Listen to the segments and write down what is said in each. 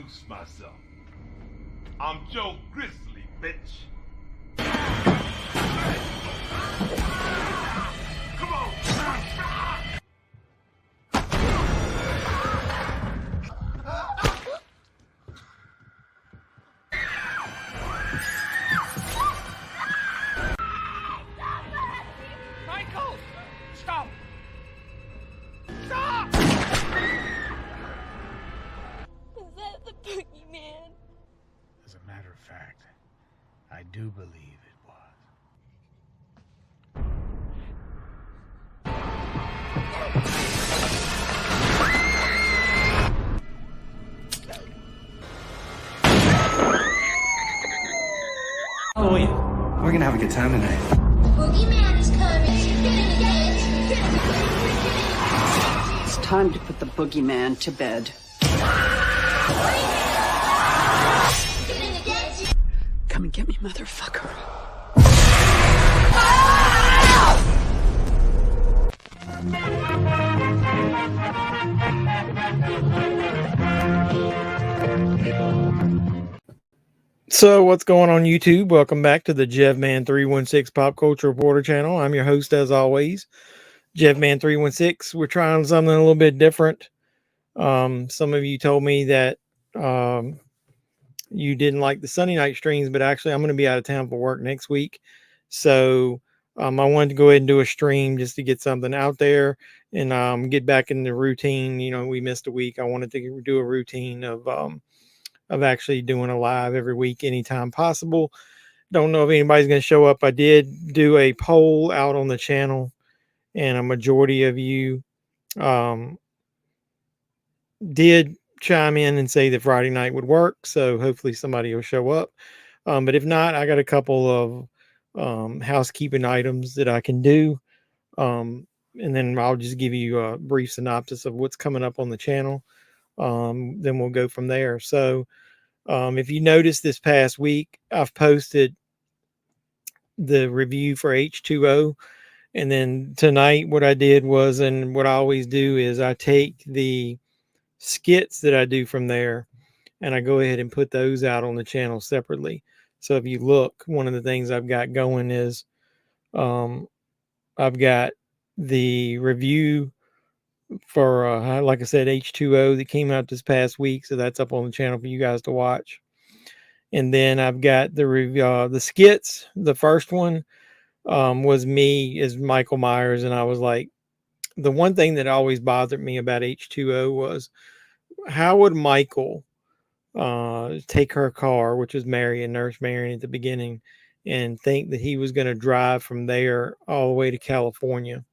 introduce myself. I'm Joe Grizzly, bitch. Come on. Michael! Stop! Stop! Is that the boogeyman? As a matter of fact, I do believe it was. Halloween. We're gonna have a good time tonight. Boogeyman is coming. It's time to put the boogeyman to bed. Come and get me, motherfucker. So what's going on YouTube? Welcome back to the JEFFMAN316 Pop Culture Reporter channel. I'm your host as always, JEFFMAN316. We're trying something a little bit different. Some of you told me that you didn't like the Sunday night streams, but actually I'm going to be out of town for work next week. So I wanted to go ahead and do a stream just to get something out there and get back in the routine. You know, we missed a week. I wanted to do a routine of actually doing a live every week, anytime possible. Don't know if anybody's going to show up. I did do a poll out on the channel, and a majority of you did chime in and say that Friday night would work. So hopefully somebody will show up. But if not, I got a couple of housekeeping items that I can do. And then I'll just give you a brief synopsis of what's coming up on the channel. Then we'll go from there. So if you noticed this past week, I've posted the review for H2O. And then tonight, what I did was, and what I always do is I take the skits that I do from there and I go ahead and put those out on the channel separately. So if you look, one of the things I've got going is I've got the review for like I said, H2O that came out this past week, so that's up on the channel for you guys to watch. And then I've got the review, the skits. The first one was me as Michael Myers, and I was like, the one thing that always bothered me about H2O was how would Michael take her car, which was Marion, Nurse Marion at the beginning, and think that he was going to drive from there all the way to California.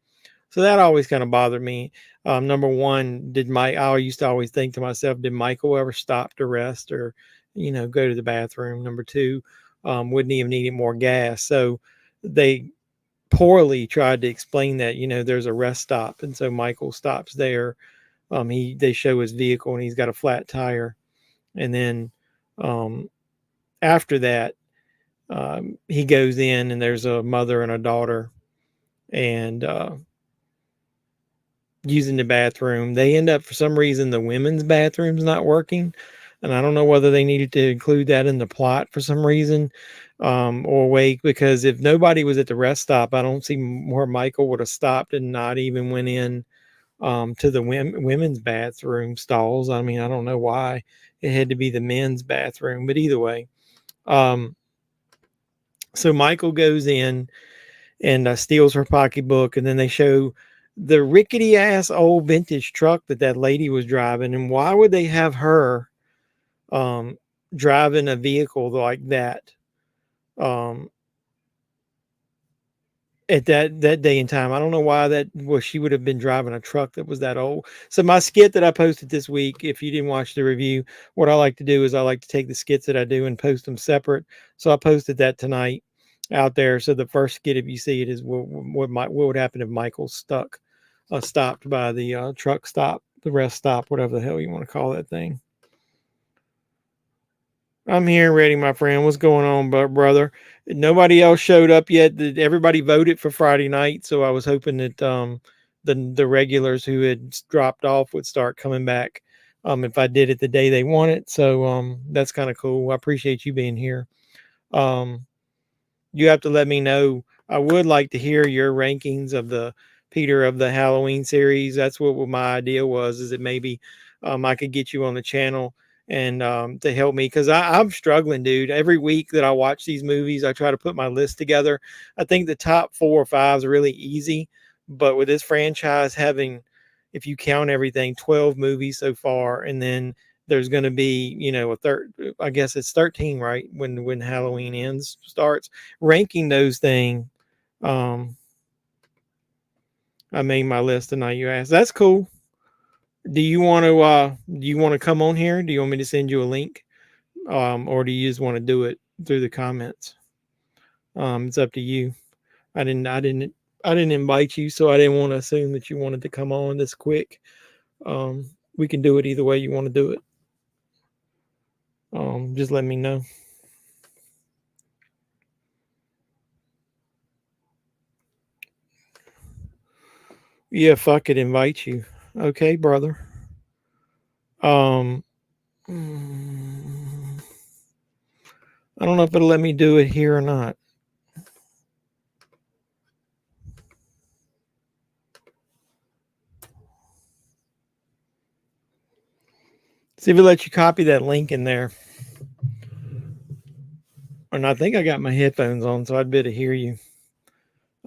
So that always kind of bothered me. Number one, I used to always think to myself, did Michael ever stop to rest or, you know, go to the bathroom? Number two, wouldn't he have needed more gas? So they poorly tried to explain that, you know, there's a rest stop. And so Michael stops there. They show his vehicle and he's got a flat tire. And then after that, he goes in and there's a mother and a daughter and using the bathroom. They end up, for some reason, the women's bathroom's not working. And I don't know whether they needed to include that in the plot for some reason or wait, because if nobody was at the rest stop, I don't see where Michael would have stopped and not even went in to the women's bathroom stalls. I mean, I don't know why it had to be the men's bathroom, but either way. So Michael goes in and steals her pocketbook, and then they show the rickety ass old vintage truck that lady was driving. And why would they have her driving a vehicle like that at that day and time? I don't know why she would have been driving a truck that was that old. So my skit that I posted this week, if you didn't watch the review, what I like to do is I like to take the skits that I do and post them separate. So I posted that tonight out there. So the first skit, if you see it, is what would happen if Michael stopped by the truck stop, the rest stop, whatever the hell you want to call that thing. I'm here ready, my friend. What's going on, brother? Nobody else showed up yet. Everybody voted for Friday night, so I was hoping that the regulars who had dropped off would start coming back if I did it the day they want it. So that's kind of cool. I appreciate you being here. You have to let me know. I would like to hear your rankings of the Peter of the Halloween series. That's what my idea was, is that maybe I could get you on the channel and to help me, because I'm struggling, dude. Every week that I watch these movies, I try to put my list together. I think the top 4 or 5 is really easy, but with this franchise having, if you count everything, 12 movies so far, and then there's going to be, a third, I guess it's 13, right? When Halloween starts, ranking those things. I made my list tonight. You asked. That's cool. Do you want to come on here? Do you want me to send you a link? Or do you just want to do it through the comments? It's up to you. I didn't invite you, so I didn't want to assume that you wanted to come on this quick. We can do it either way you want to do it. Just let me know. Yeah, if I could invite you. Okay, brother. I don't know if it'll let me do it here or not. See if it lets you copy that link in there. And I think I got my headphones on, so I'd better hear you.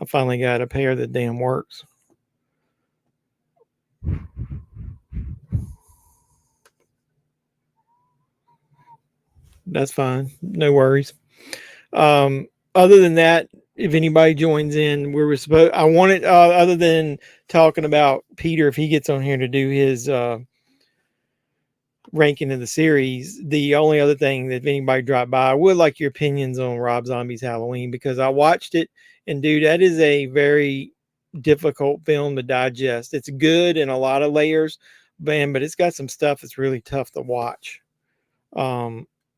I finally got a pair that damn works. That's fine. No worries. Other than that, if anybody joins in, I wanted, other than talking about Peter, if he gets on here to do his ranking of the series, the only other thing that if anybody dropped by, I would like your opinions on Rob Zombie's Halloween, because I watched it, and dude, that is a very difficult film to digest. It's good in a lot of layers, man, but it's got some stuff that's really tough to watch.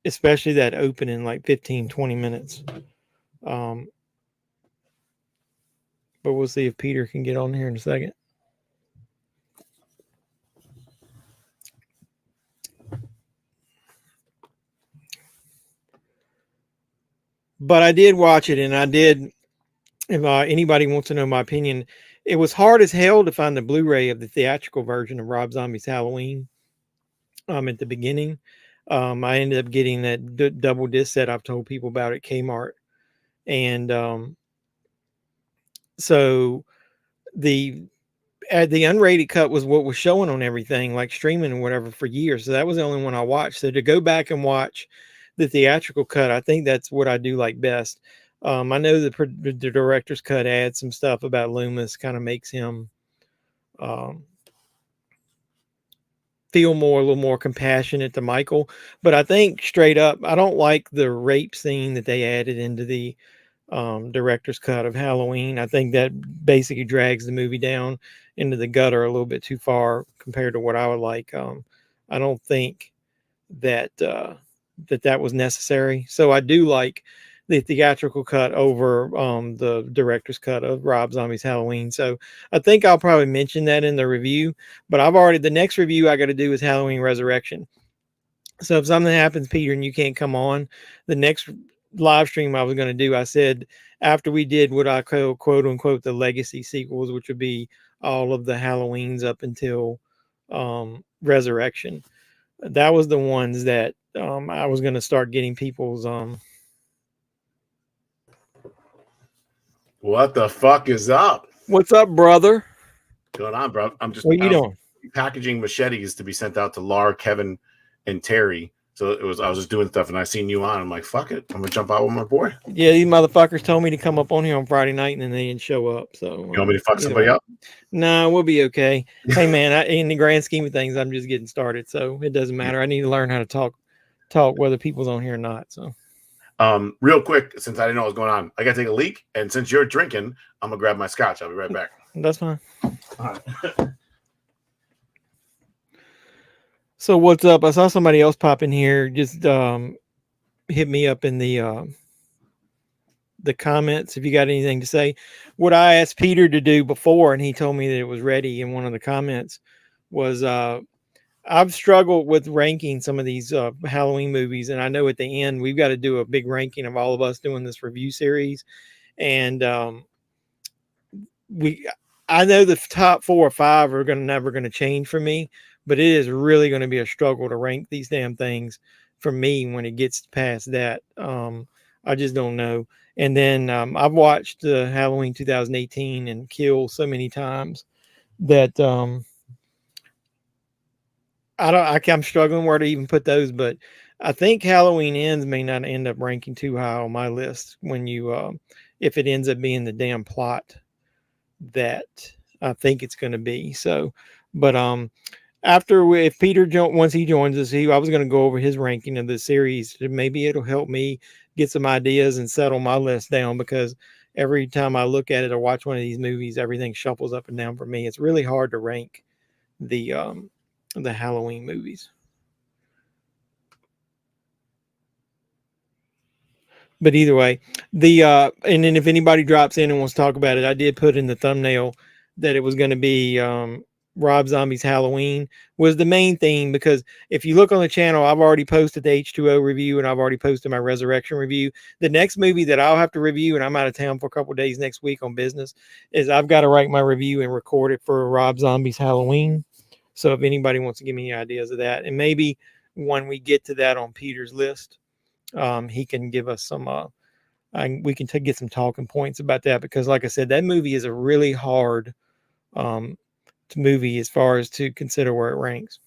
Especially that opening, like 15, 20 minutes. But we'll see if Peter can get on here in a second. But I did watch it, and I did, if anybody wants to know my opinion, it was hard as hell to find the Blu-ray of the theatrical version of Rob Zombie's Halloween at the beginning. I ended up getting that double disc set I've told people about at Kmart. And so the unrated cut was what was showing on everything, like streaming and whatever, for years. So that was the only one I watched. So to go back and watch the theatrical cut, I think that's what I do like best. I know the director's cut adds some stuff about Loomis, kind of makes him feel a little more compassionate to Michael. But I think straight up, I don't like the rape scene that they added into the director's cut of Halloween. I think that basically drags the movie down into the gutter a little bit too far compared to what I would like. I don't think that that was necessary. So I do like the theatrical cut over the director's cut of Rob Zombie's Halloween. So I think I'll probably mention that in the review, but the next review I got to do is Halloween Resurrection. So if something happens, Peter, and you can't come on, the next live stream I was going to do, I said, after we did what I call, quote unquote, the legacy sequels, which would be all of the Halloweens up until Resurrection. That was the ones that I was going to start getting people's What the fuck is up? What's up, brother? Going on, bro? I'm just what are you doing? Packaging machetes to be sent out to Lar, Kevin, and Terry. So I was just doing stuff, and I seen you on. I'm like, fuck it, I'm gonna jump out with my boy. Yeah, these motherfuckers told me to come up on here on Friday night, and then they didn't show up. So you want me to fuck somebody up? No, we'll be okay. Hey man, in the grand scheme of things, I'm just getting started, so it doesn't matter. I need to learn how to talk whether people's on here or not. So real quick, since I didn't know what was going on, I gotta take a leak, and since you're drinking, I'm gonna grab my scotch. I'll be right back. That's fine. All right. So what's up? I saw somebody else pop in here. Just hit me up in the comments if you got anything to say. What I asked Peter to do before, and he told me that it was ready in one of the comments, was I've struggled with ranking some of these Halloween movies, and I know at the end we've got to do a big ranking of all of us doing this review series, and I know the top 4 or 5 are never going to change for me, but it is really going to be a struggle to rank these damn things for me when it gets past that. I just don't know. And then I've watched Halloween 2018 and Kill so many times that I'm struggling where to even put those, but I think Halloween Ends may not end up ranking too high on my list when you if it ends up being the damn plot that I think it's going to be. So, but if Peter once he joins us, I was going to go over his ranking of the series. Maybe it'll help me get some ideas and settle my list down, because every time I look at it or watch one of these movies, everything shuffles up and down for me. It's really hard to rank the Halloween movies. But either way, and then if anybody drops in and wants to talk about it, I did put in the thumbnail that it was going to be Rob Zombie's Halloween was the main theme, because if you look on the channel, I've already posted the H2O review and I've already posted my Resurrection review. The next movie that I'll have to review, and I'm out of town for a couple of days next week on business, is I've got to write my review and record it for Rob Zombie's Halloween. So if anybody wants to give me any ideas of that, and maybe when we get to that on Peter's list, he can give us some, we can get some talking points about that, because like I said, that movie is a really hard movie as far as to consider where it ranks.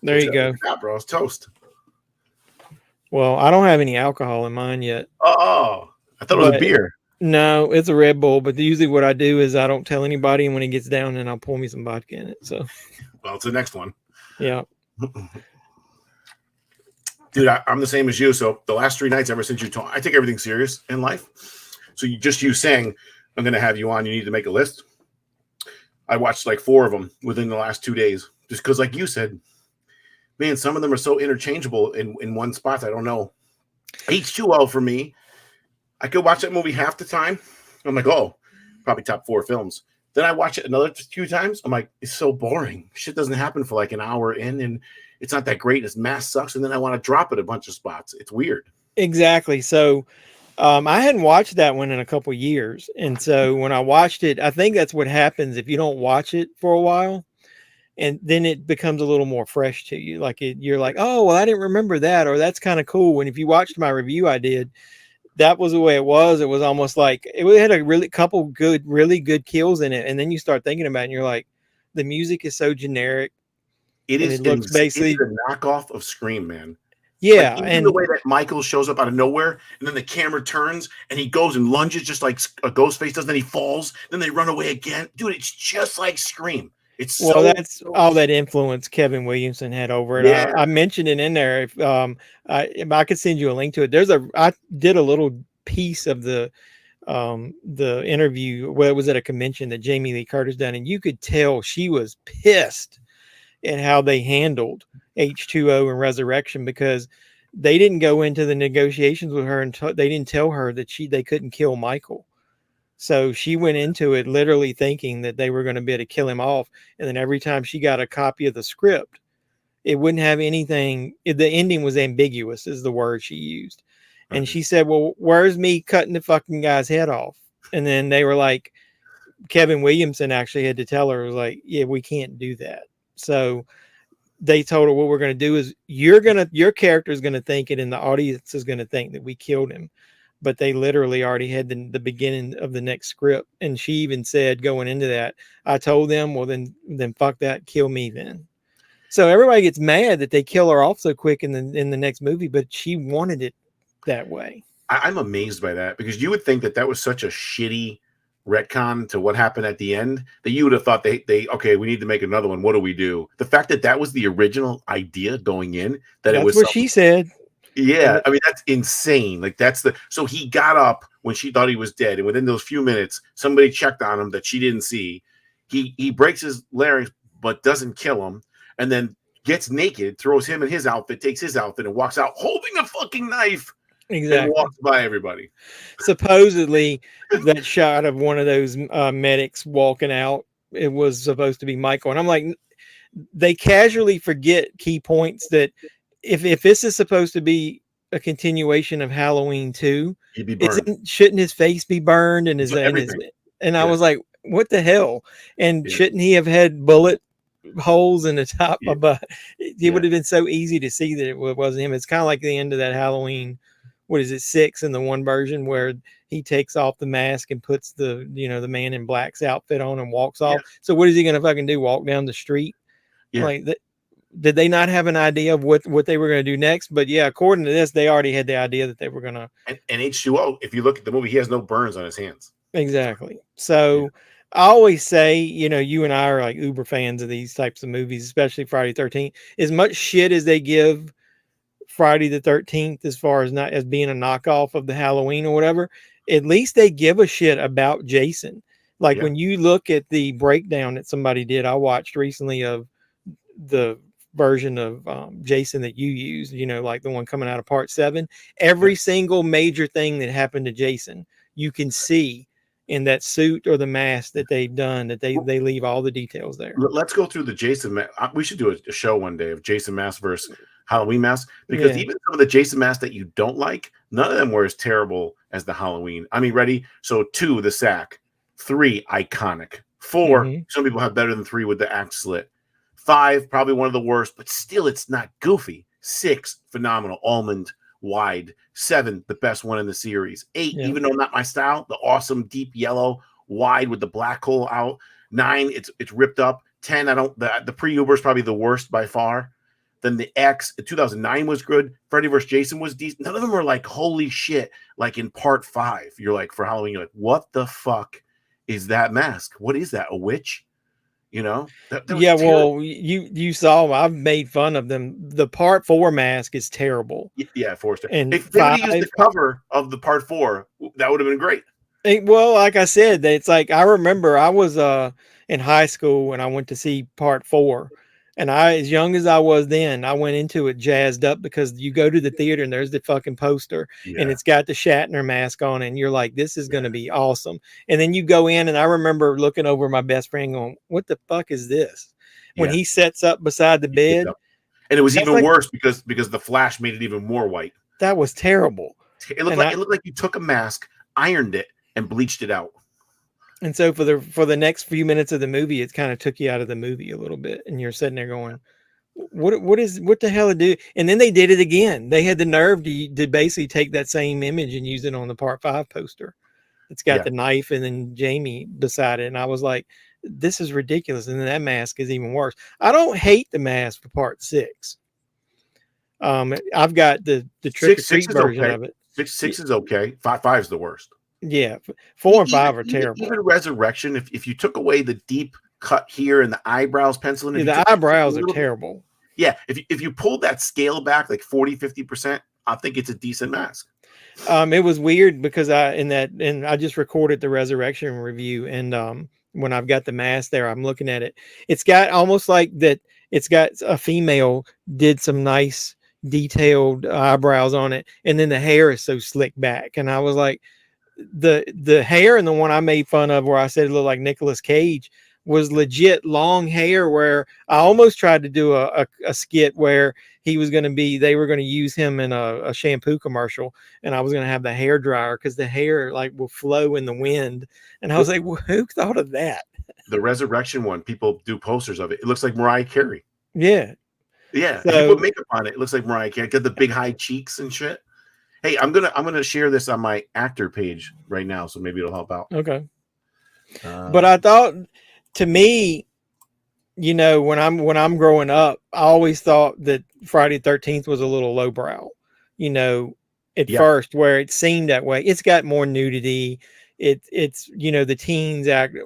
There you go. Yeah, bro, it's toast. Well, I don't have any alcohol in mine yet. Oh, I thought it was a beer. No, it's a Red Bull, but usually what I do is I don't tell anybody, and when it gets down, then I'll pour me some vodka in it. So, well, it's the next one. Yeah. Dude, I'm the same as you. So the last 3 nights ever since you told, I take everything serious in life. So you saying, I'm going to have you on, you need to make a list. I watched like 4 of them within the last 2 days, just because, like you said, man, some of them are so interchangeable in one spot. I don't know. H2O for me, I could watch that movie half the time. I'm like, oh, probably top 4 films. Then I watch it another few times. I'm like, it's so boring. Shit doesn't happen for like an hour in, and it's not that great. This mask sucks. And then I want to drop it a bunch of spots. It's weird. Exactly. So I hadn't watched that one in a couple years. And so when I watched it, I think that's what happens if you don't watch it for a while. And then it becomes a little more fresh to you. Like you're like, oh, well, I didn't remember that. Or that's kind of cool. And if you watched my review I did, that was the way it was. It was almost like it had a really good kills in it. And then you start thinking about it and you're like, the music is so generic. It looks basically a knockoff of Scream, man. Yeah. Like, and the way that Michael shows up out of nowhere and then the camera turns and he goes and lunges just like a ghost face does. Then he falls. Then they run away again. Dude, it's just like Scream. It's that's all that influence Kevin Williamson had over it. Yeah. I mentioned it in there. If I could send you a link to it. I did a little piece of the interview. Well, it was at a convention that Jamie Lee Curtis done, and you could tell she was pissed at how they handled H2O and Resurrection, because they didn't go into the negotiations with her and they didn't tell her that they couldn't kill Michael. So she went into it literally thinking that they were going to be able to kill him off. And then every time she got a copy of the script, it wouldn't have anything. The ending was ambiguous is the word she used. And she said, well, where's me cutting the fucking guy's head off? And then they were like, Kevin Williamson actually had to tell her, was like, yeah, we can't do that. So they told her, what we're going to do is your character is going to think it, and the audience is going to think that we killed him. But they literally already had the beginning of the next script. And she even said going into that, I told them, well, then fuck that, kill me then. So everybody gets mad that they kill her off so quick in the next movie, but she wanted it that way. I'm amazed by that, because you would think that was such a shitty retcon to what happened at the end that you would have thought they okay, we need to make another one. What do we do? The fact that was the original idea going in, that's it was what she said. Yeah, I mean, that's insane. Like, so he got up when she thought he was dead, and within those few minutes, somebody checked on him that she didn't see. He breaks his larynx, but doesn't kill him, and then gets naked, throws him in his outfit, takes his outfit, and walks out holding a fucking knife. Exactly. And walks by everybody. Supposedly, that shot of one of those medics walking out it was supposed to be Michael. And I'm like, they casually forget key points that if this is supposed to be a continuation of Halloween 2, He'd be burned. shouldn't his face be burned and Everything. and I Yeah. was like, what the hell? And Yeah. shouldn't he have had bullet holes in the top Yeah. of it Yeah. would have been so easy to see that it wasn't him. It's kind of like the end of that Halloween, what is it, 6 in the one version where he takes off the mask and puts the the Man in Black's outfit on and walks off. Yeah. So what is he gonna fucking do? Walk down the street? Yeah. Like that. Did they not have an idea of what they were going to do next? But yeah, according to this, they already had the idea that they were going to. And H2O, if you look at the movie, he has no burns on his hands. Exactly. So I always say, you and I are like uber fans of these types of movies, especially Friday the 13th. As much shit as they give Friday the 13th, as far as not as being a knockoff of the Halloween or whatever, at least they give a shit about Jason. Like when you look at the breakdown that somebody did, I watched recently of the version of Jason that you used, like the one coming out of part 7, every single major thing that happened to Jason, you can see in that suit or the mask that they've done, that they leave all the details there. Let's go through the Jason mask. We should do a show one day of Jason mask versus Halloween mask, because even some of the Jason masks that you don't like, none of them were as terrible as the Halloween. I mean, ready? So 2, the sack. 3, iconic. 4, some people have better than 3 with the axe slit. 5, probably one of the worst, but still it's not goofy. 6, phenomenal, almond wide. 7, the best one in the series. 8, even though not my style, the awesome deep yellow wide with the black hole out. 9, it's ripped up. 10, the pre-Uber is probably the worst by far. Then the X, 2009 was good. Freddy vs. Jason was decent. None of them are like, holy shit, like in part 5. You're like, for Halloween, you're like, what the fuck is that mask? What is that, a witch? That yeah, well, you saw I've made fun of them. The part 4 mask is terrible. Yeah, Forrester. And if they would use the cover of the part 4, that would have been great. Well, like I said, it's like I remember I was in high school when I went to see part 4. And as young as I was then, I went into it jazzed up because you go to the theater and there's the fucking poster and it's got the Shatner mask on it, and you're like, this is going to be awesome. And then you go in, and I remember looking over my best friend going, what the fuck is this? When he sets up beside the bed. And it was even worse because the flash made it even more white. That was terrible. It looked like you took a mask, ironed it, and bleached it out. And so for the next few minutes of the movie, it kind of took you out of the movie a little bit, and you're sitting there going, what the hell to do? And then they did it again. They had the nerve to basically take that same image and use it on the part 5 poster. It's got the knife and then Jamie beside it. And I was like, this is ridiculous. And then that mask is even worse. I don't hate the mask for part 6. I've got the trick or treat version of it. 6 is okay. 5 is the worst. Yeah, 4 and 5 are terrible. Even Resurrection, if you took away the deep cut here and the eyebrows penciling, the eyebrows are terrible. Yeah, if you pulled that scale back like 40-50%, I think it's a decent mask. It was weird because I just recorded the Resurrection review, and when I've got the mask there, I'm looking at it. It's got almost like that. It's got a female did some nice detailed eyebrows on it, and then the hair is so slicked back, and I was like, the hair and the one I made fun of where I said it looked like Nicolas Cage was legit long hair, where I almost tried to do a skit where they were going to use him in a shampoo commercial, and I was going to have the hair dryer because the hair like will flow in the wind. And I was like, well, who thought of that? The Resurrection one, people do posters of it. It looks like Mariah Carey. Yeah. Yeah. So, if you put makeup on it, it looks like Mariah Carey. Got the big high cheeks and shit. Hey, I'm gonna share this on my actor page right now, so maybe it'll help out. Okay. But I thought, to me, when I'm growing up, I always thought that Friday the 13th was a little lowbrow. At first, where it seemed that way. It's got more nudity. It's the teens act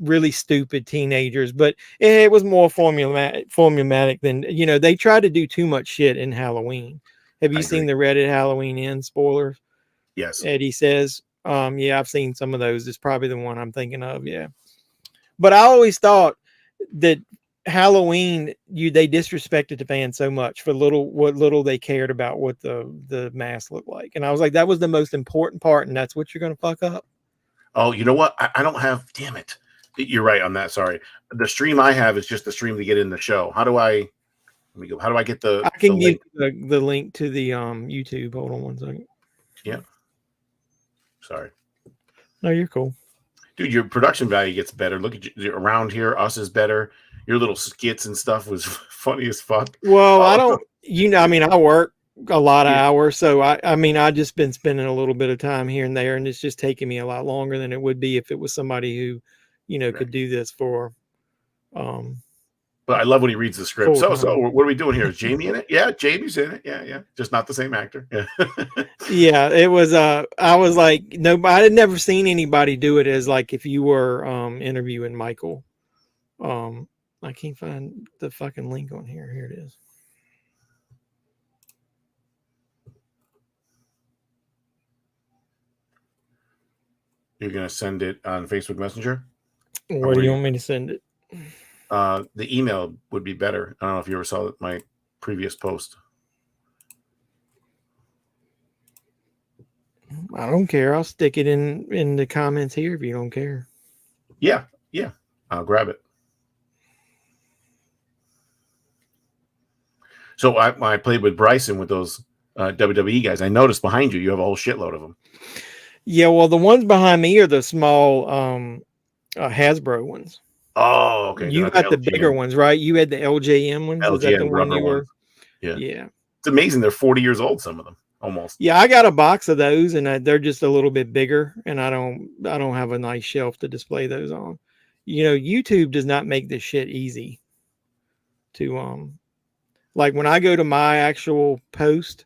really stupid teenagers, but it was more formulaic than they tried to do too much shit in Halloween. Have you seen the Reddit Halloween Ends spoilers? Yes. Eddie says, yeah, I've seen some of those. It's probably the one I'm thinking of. Yeah. But I always thought that Halloween, they disrespected the fans so much for what little they cared about what the mask looked like. And I was like, that was the most important part. And that's what you're going to fuck up. Oh, you know what? I don't have, damn it. You're right on that. Sorry. The stream I have is just the stream to get in the show. How do I? Let me go. How do I get the? I can the give link? the link to the YouTube. Hold on one second. Yeah. Sorry. No, you're cool. Dude, your production value gets better. Look at you around here. Us is better. Your little skits and stuff was funny as fuck. Well, I don't, I mean, I work a lot of Yeah. hours. So I mean, I just been spending a little bit of time here and there, and it's just taking me a lot longer than it would be if it was somebody who, could do this for, But I love when he reads the script. Full So time. what are we doing here? Is Jamie in it? Yeah, Jamie's in it. Yeah. Just not the same actor. Yeah. Yeah, it was, I was like, no, I had never seen anybody do it as like, if you were, interviewing Michael, I can't find the fucking link on here. Here it is. You're going to send it on Facebook Messenger? Where do you want me to send it? The email would be better. I don't know if you ever saw my previous post. I don't care. I'll stick it in the comments here if you don't care. Yeah. I'll grab it. So I played with Bryson with those WWE guys. I noticed behind you, you have a whole shitload of them. Yeah, well, the ones behind me are the small Hasbro ones. Oh, okay. You got the bigger ones, right? You had the LJM ones. Is that the one you were? Yeah. Yeah. It's amazing. They're 40 years old, some of them, almost. Yeah, I got a box of those, and they're just a little bit bigger, and I don't have a nice shelf to display those on. YouTube does not make this shit easy to like when I go to my actual post,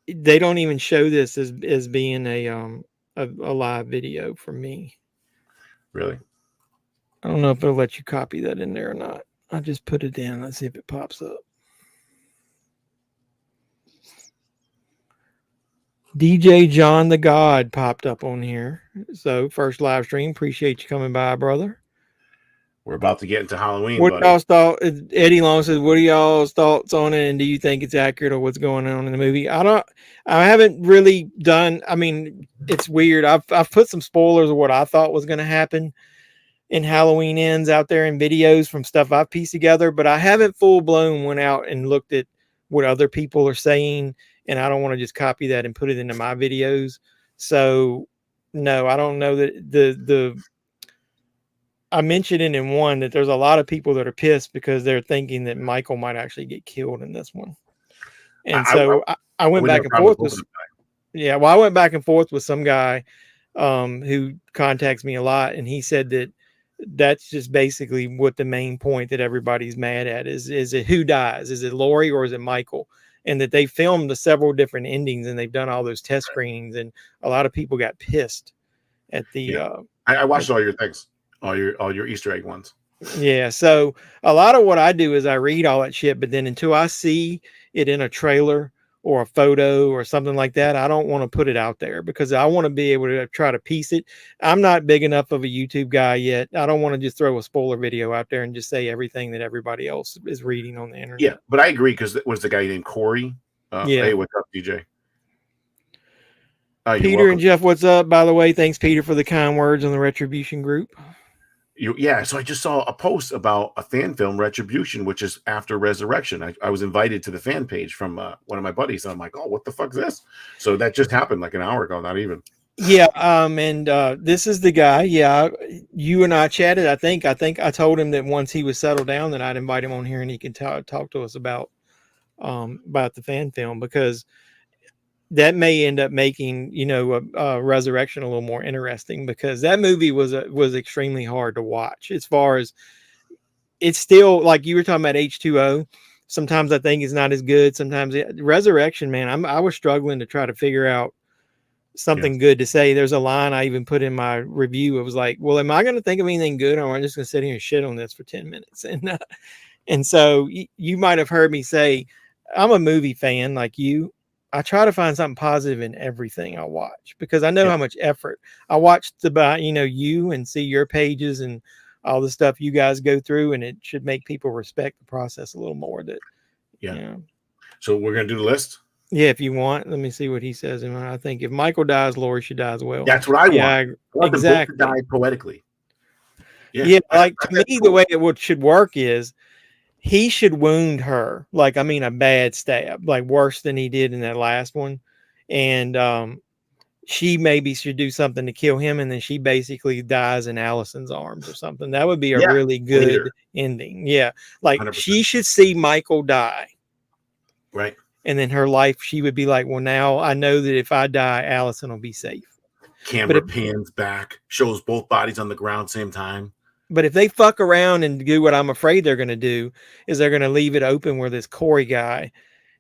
they don't even show this as being a live video for me. Really? I don't know if it'll let you copy that in there or not. I just put it in. Let's see if it pops up. DJ John the God popped up on here. So first live stream. Appreciate you coming by, brother. We're about to get into Halloween. What buddy. y'all's thought? Eddie Long says, "What are y'all's thoughts on it? And do you think it's accurate or what's going on in the movie?" I haven't really done. I mean, it's weird. I've put some spoilers of what I thought was going to happen in Halloween Ends out there in videos from stuff I've pieced together, but I haven't full blown went out and looked at what other people are saying, and I don't want to just copy that and put it into my videos. So no, I don't know that I mentioned it in one that there's a lot of people that are pissed because they're thinking that Michael might actually get killed in this one. And I went back and forth with, I went back and forth with some guy who contacts me a lot. And he said that that's just basically what the main point that everybody's mad at is it who dies? Is it Lori or is it Michael? And that they filmed the several different endings and they've done all those test screenings. And a lot of people got pissed at the, I watched all your things. All your Easter egg ones. Yeah. So a lot of what I do is I read all that shit, but then until I see it in a trailer or a photo or something like that, I don't want to put it out there because I want to be able to try to piece it. I'm not big enough of a YouTube guy yet. I don't want to just throw a spoiler video out there and just say everything that everybody else is reading on the internet. Yeah, but I agree because it was the guy named Corey. Hey, what's up, DJ? Peter and Jeff, what's up? By the way, thanks, Peter, for the kind words on the Retribution group. So I just saw a post about a fan film, Retribution, which is after Resurrection. I was invited to the fan page from one of my buddies, and I'm like, oh, what the fuck is this? So that just happened like an hour ago, not even. Yeah, and this is the guy. Yeah, you and I chatted. I think I told him that once he was settled down, that I'd invite him on here and he can talk to us about the fan film because that may end up making, Resurrection a little more interesting because that movie was extremely hard to watch as far as it's still like you were talking about H2O. Sometimes I think it's not as good. Sometimes Resurrection, man, I was struggling to try to figure out something good to say. There's a line I even put in my review. It was like, well, am I going to think of anything good or am I just going to sit here and shit on this for 10 minutes? And so you might have heard me say, I'm a movie fan like you. I try to find something positive in everything I watch because I know how much effort I watched about, you and see your pages and all the stuff you guys go through. And it should make people respect the process a little more So we're going to do the list. Yeah. If you want, let me see what he says. And I think if Michael dies, Lori should die as well. That's what I want. Exactly. Die poetically. Yeah, like to me, That's the way it should work is he should wound her, like I mean, a bad stab, like worse than he did in that last one, and she maybe should do something to kill him, and then she basically dies in Allison's arms or something. That would be a really good later. ending. Yeah, like 100%. she should see Michael die, Right. and then her life, she would be like, well, now I know that if I die, Allison will be safe. Camera pans back, shows both bodies on the ground same time. But if they fuck around and do what I'm afraid they're going to do, is they're going to leave it open where this Corey guy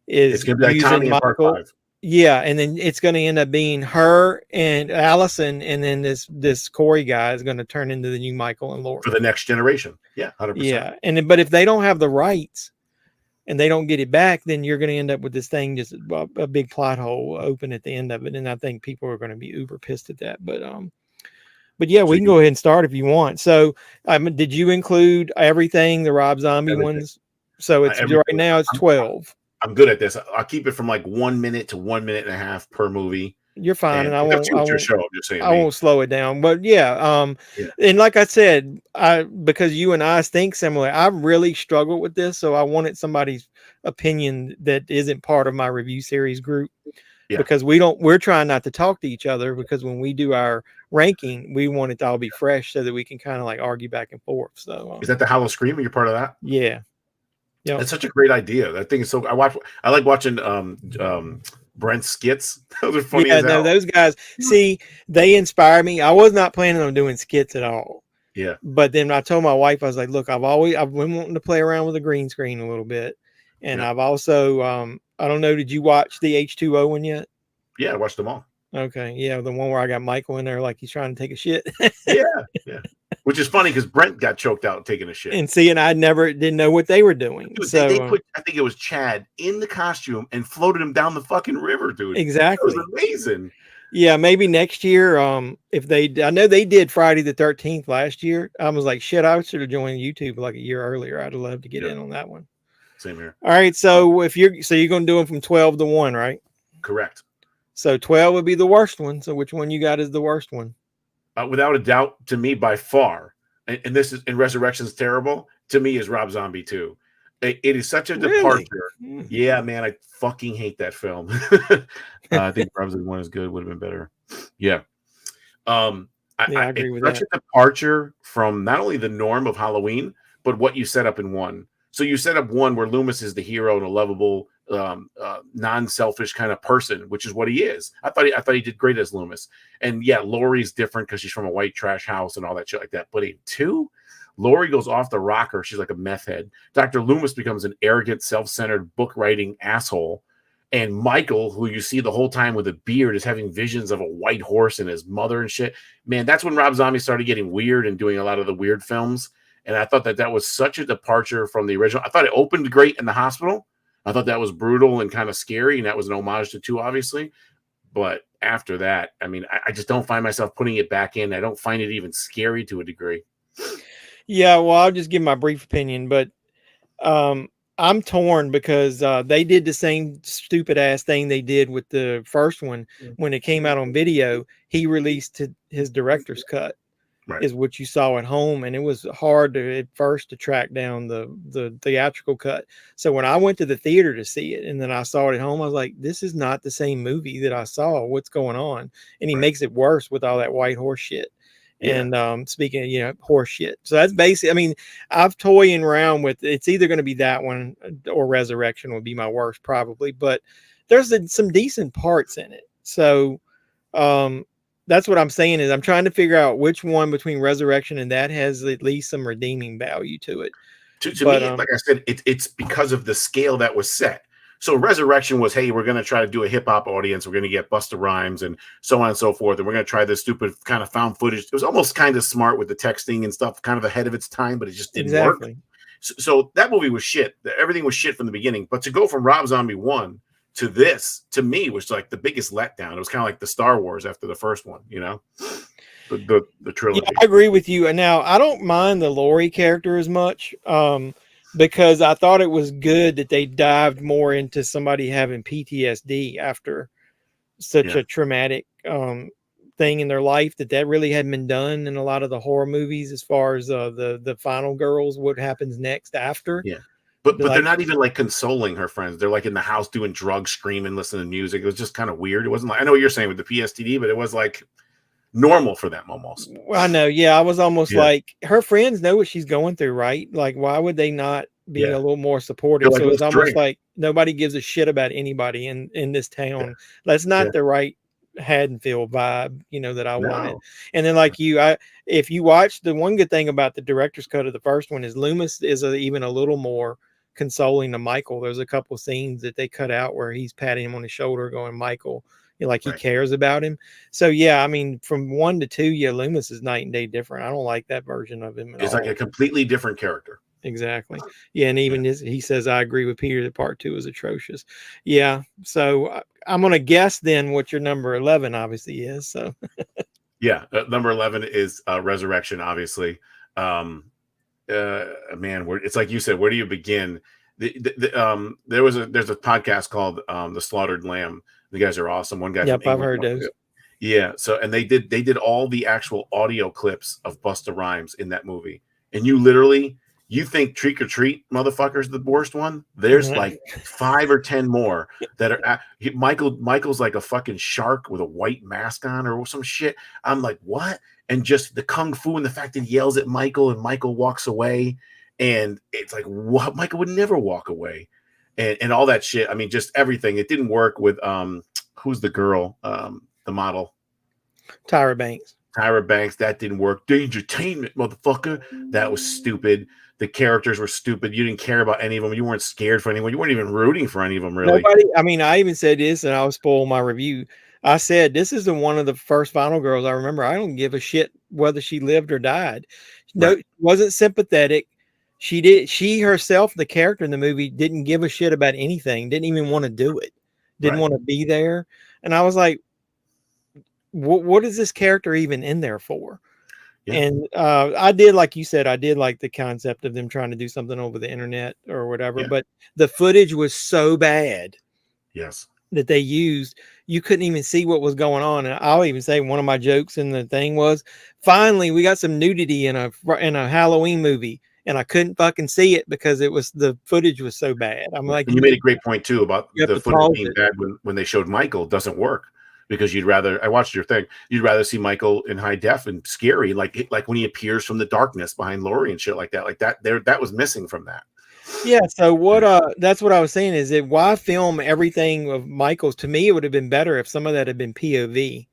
is It's going to be like Tommy in Part 5. Yeah, and then it's going to end up being her and Allison, and then this Corey guy is going to turn into the new Michael and Laura For the next generation. Yeah, 100%. Yeah, and then, but if they don't have the rights and they don't get it back, then you're going to end up with this thing, just a big plot hole open at the end of it, and I think people are going to be uber pissed at that. But yeah, we can go ahead and start if you want. So, did you include everything, the Rob Zombie ones? So it's right now it's 12. I'm good at this. I'll keep it from like 1 minute to 1 minute and a half per movie. You're fine, and I won't slow it down. But yeah, and like I said, because you and I think similar, I really struggled with this, so I wanted somebody's opinion that isn't part of my review series group. Yeah. Because we're trying not to talk to each other, because when we do our ranking, we want it to all be fresh so that we can kind of like argue back and forth. So is that the Hollow Scream? You're part of that? Yeah. Yeah, that's such a great idea. That thing is so. I like watching Brent's skits. Those are funny. Yeah, as hell. No, those guys. See, they inspire me. I was not planning on doing skits at all. Yeah. But then I told my wife, I was like, look, I've been wanting to play around with a green screen a little bit, and I've also I don't know. Did you watch the H2O one yet? Yeah, I watched them all. Okay, yeah, the one where I got Michael in there like he's trying to take a shit. yeah. Which is funny because Brent got choked out taking a shit. And see, and I didn't know what they were doing. Dude, so they put, I think it was Chad in the costume and floated him down the fucking river, dude. Exactly. It was amazing. Yeah, maybe next year. If I know they did Friday the 13th last year. I was like, shit, I should have joined YouTube like a year earlier. I'd love to get in on that one. Same here. All right, so you're going to do them from 12 to 1, right? Correct. So 12 would be the worst one. So which one you got is the worst one? Without a doubt, to me, by far, and this is in Resurrection's terrible, to me is Rob Zombie 2. It is such a departure. Really? Yeah, man, I fucking hate that film. I think Rob Zombie 1 is good, would have been better. Yeah. I agree with that. Such a departure from not only the norm of Halloween, but what you set up in 1. So you set up 1 where Loomis is the hero and a lovable, non-selfish kind of person, which is what he is. I thought he did great as Loomis. And yeah, Laurie's different because she's from a white trash house and all that shit like that. But in 2, Laurie goes off the rocker. She's like a meth head. Dr. Loomis becomes an arrogant, self-centered, book-writing asshole. And Michael, who you see the whole time with a beard, is having visions of a white horse and his mother and shit. Man, that's when Rob Zombie started getting weird and doing a lot of the weird films. And I thought that was such a departure from the original. I thought it opened great in the hospital. I thought that was brutal and kind of scary, and that was an homage to 2, obviously. But after that, I mean, I just don't find myself putting it back in. I don't find it even scary to a degree. Yeah, well, I'll just give my brief opinion, but I'm torn because they did the same stupid ass thing they did with the first one. When it came out on video, he released his director's cut. Right. Is what you saw at home, and it was hard at first to track down the theatrical cut. So when I went to the theater to see it, and then I saw it at home, I was like, "This is not the same movie that I saw. What's going on?" And he makes it worse with all that white horse shit. Yeah. And speaking of horse shit, so that's basically. I mean, I've toying around with it's either going to be that one or Resurrection would be my worst probably, but there's some decent parts in it. So. That's what I'm saying is I'm trying to figure out which one between Resurrection and that has at least some redeeming value to it. To me, like I said, it's because of the scale that was set. So Resurrection was, hey, we're going to try to do a hip hop audience. We're going to get Busta Rhymes and so on and so forth. And we're going to try this stupid kind of found footage. It was almost kind of smart with the texting and stuff, kind of ahead of its time, but it just didn't work. So that movie was shit. Everything was shit from the beginning. But to go from Rob Zombie 1 to this, to me, was like the biggest letdown. It was kind of like the Star Wars after the first one, the trilogy. Yeah, I agree with you. And now I don't mind the Laurie character as much because I thought it was good that they dived more into somebody having PTSD after such a traumatic thing in their life that really hadn't been done in a lot of the horror movies, as far as the final girls, what happens next after. Yeah. But Like, they're not even like consoling her friends. They're like in the house doing drugs, screaming, listening to music. It was just kind of weird. It wasn't like, I know what you're saying with the PSTD, but it was like normal for them almost. well, I know. Yeah, I was almost like, her friends know what she's going through, right? Like, why would they not be a little more supportive? Like, so it's let's almost drink. like nobody gives a shit about anybody in this town. That's not the right Haddonfield vibe, that I wanted. And then, like if you watch, the one good thing about the director's cut of the first one is Loomis is even a little more consoling to Michael. There's a couple scenes that they cut out where he's patting him on his shoulder, going, Michael, like he cares about him. So yeah, I mean, from 1 to 2, Loomis is night and day different. I don't like that version of him at all. It's like a completely different character. Exactly. Yeah, and even he says, I agree with Peter that part 2 is atrocious. Yeah, so I'm gonna guess then what your number 11 obviously is. So yeah, number 11 is Resurrection, obviously. Man, it's like you said, where do you begin? There's a podcast called The Slaughtered Lamb. The guys are awesome. One guy, I've heard those. Yeah, so and they did all the actual audio clips of Busta Rhymes in that movie, and you think Trick or Treat motherfuckers the worst one? There's like 5 or 10 more that are Michael's like a fucking shark with a white mask on or some shit. I'm like, what? And just the kung fu and the fact that he yells at Michael and Michael walks away, and it's like, what? Michael would never walk away, and all that shit. I mean, just everything. It didn't work with who's the girl, the model, Tyra Banks. That didn't work. Dangertainment, motherfucker. That was stupid. The characters were stupid. You didn't care about any of them. You weren't scared for anyone. You weren't even rooting for any of them, really. Nobody. I mean, I even said this, and I was spoiling my review. I said, this is one of the first final girls I remember. I don't give a shit whether she lived or died. No, wasn't sympathetic. She herself, the character in the movie, didn't give a shit about anything. Didn't even want to do it. Didn't want to be there. And I was like, what is this character even in there for? Yeah. And I did, like you said, I did like the concept of them trying to do something over the internet or whatever. Yeah. But the footage was so bad. Yes. That they used, you couldn't even see what was going on. And I'll even say one of my jokes in the thing was, finally we got some nudity in a Halloween movie, and I couldn't fucking see it because the footage was so bad. I'm like, and you made a great point too about the footage being bad when they showed Michael doesn't work, because I watched your thing, you'd rather see Michael in high def and scary, like when he appears from the darkness behind Laurie and shit like that. That was missing from that. Yeah, so that's what I was saying, is that why film everything of Michael's? To me, it would have been better if some of that had been POV,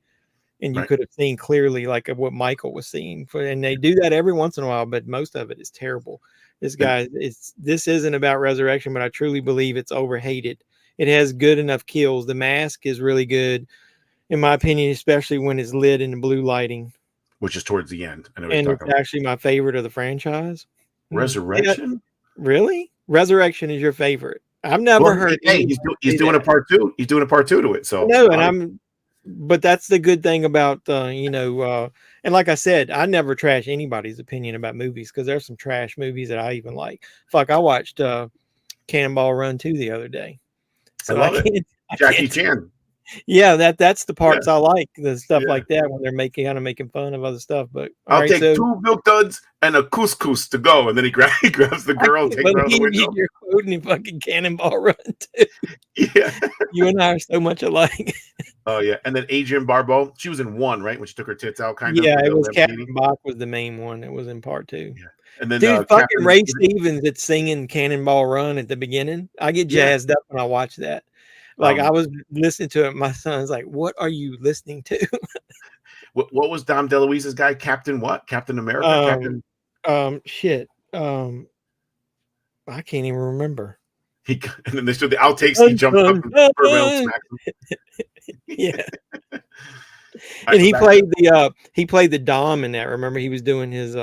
and you could have seen clearly like what Michael was seeing. And they do that every once in a while, but most of it is terrible. This isn't about Resurrection, but I truly believe it's overhated. It has good enough kills. The mask is really good, in my opinion, especially when it's lit in the blue lighting, which is towards the end. And it's actually my favorite of the franchise. Resurrection. Yeah. Really? Resurrection is your favorite? I've never heard. Hey, he's doing a part 2. He's doing a part 2 to it. So no, and but that's the good thing about and like I said, I never trash anybody's opinion about movies, because there's some trash movies that I even like. Fuck, I watched Cannonball Run 2 the other day. So I love it. Jackie Chan. Yeah, that's the parts I like, the stuff like that, when they're making fun of other stuff. But I'll take 2 milk duds and a couscous to go, and then he grabs the girl and takes her out the window. You're quoting fucking Cannonball Run too. Yeah, you and I are so much alike. Oh yeah, and then Adrienne Barbeau, she was in 1, right, when she took her tits out, kind of. Yeah, it was Captain Bach was the main one. It was in part 2. Yeah, and then dude, fucking Ray Stevens that's singing Cannonball Run at the beginning. I get jazzed up when I watch that. Like I was listening to it, my son's like, "What are you listening to?" What was Dom DeLuise's guy? Captain what? Captain America? Shit. I can't even remember. And then they showed the outtakes. He jumped up and smacked him. Yeah. And he played the Dom in that. Remember, he was doing his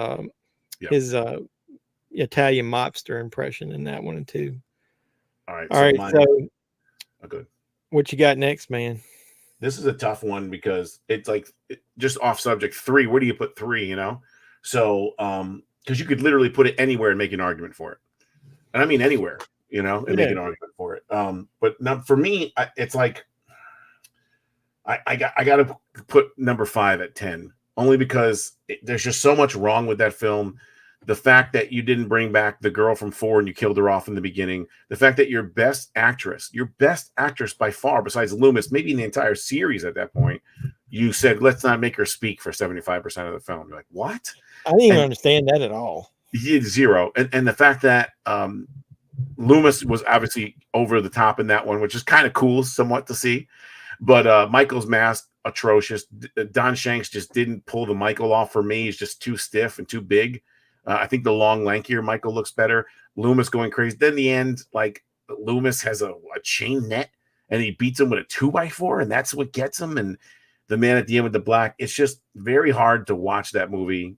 Italian mobster impression in that one too. All right. So good. What you got next, man? This is a tough one because it's like just off subject. 3. Where do you put 3? So because you could literally put it anywhere and make an argument for it, and I mean anywhere, and make an argument for it. But now for me, it's like I got to put number 5 at 10, only because there's just so much wrong with that film. The fact that you didn't bring back the girl from 4 and you killed her off in the beginning. The fact that your best actress by far, besides Loomis, maybe in the entire series at that point, you said, let's not make her speak for 75% of the film. You're like, what? I didn't even understand that at all. He had 0. And the fact that Loomis was obviously over the top in that one, which is kind of cool somewhat to see. But Michael's mask, atrocious. Don Shanks just didn't pull the Michael off for me. He's just too stiff and too big. I think the long, lankier Michael looks better. Loomis going crazy. Then in the end, like, Loomis has a chain net and he beats him with a 2x4, and that's what gets him. And the man at the end with the black, it's just very hard to watch that movie.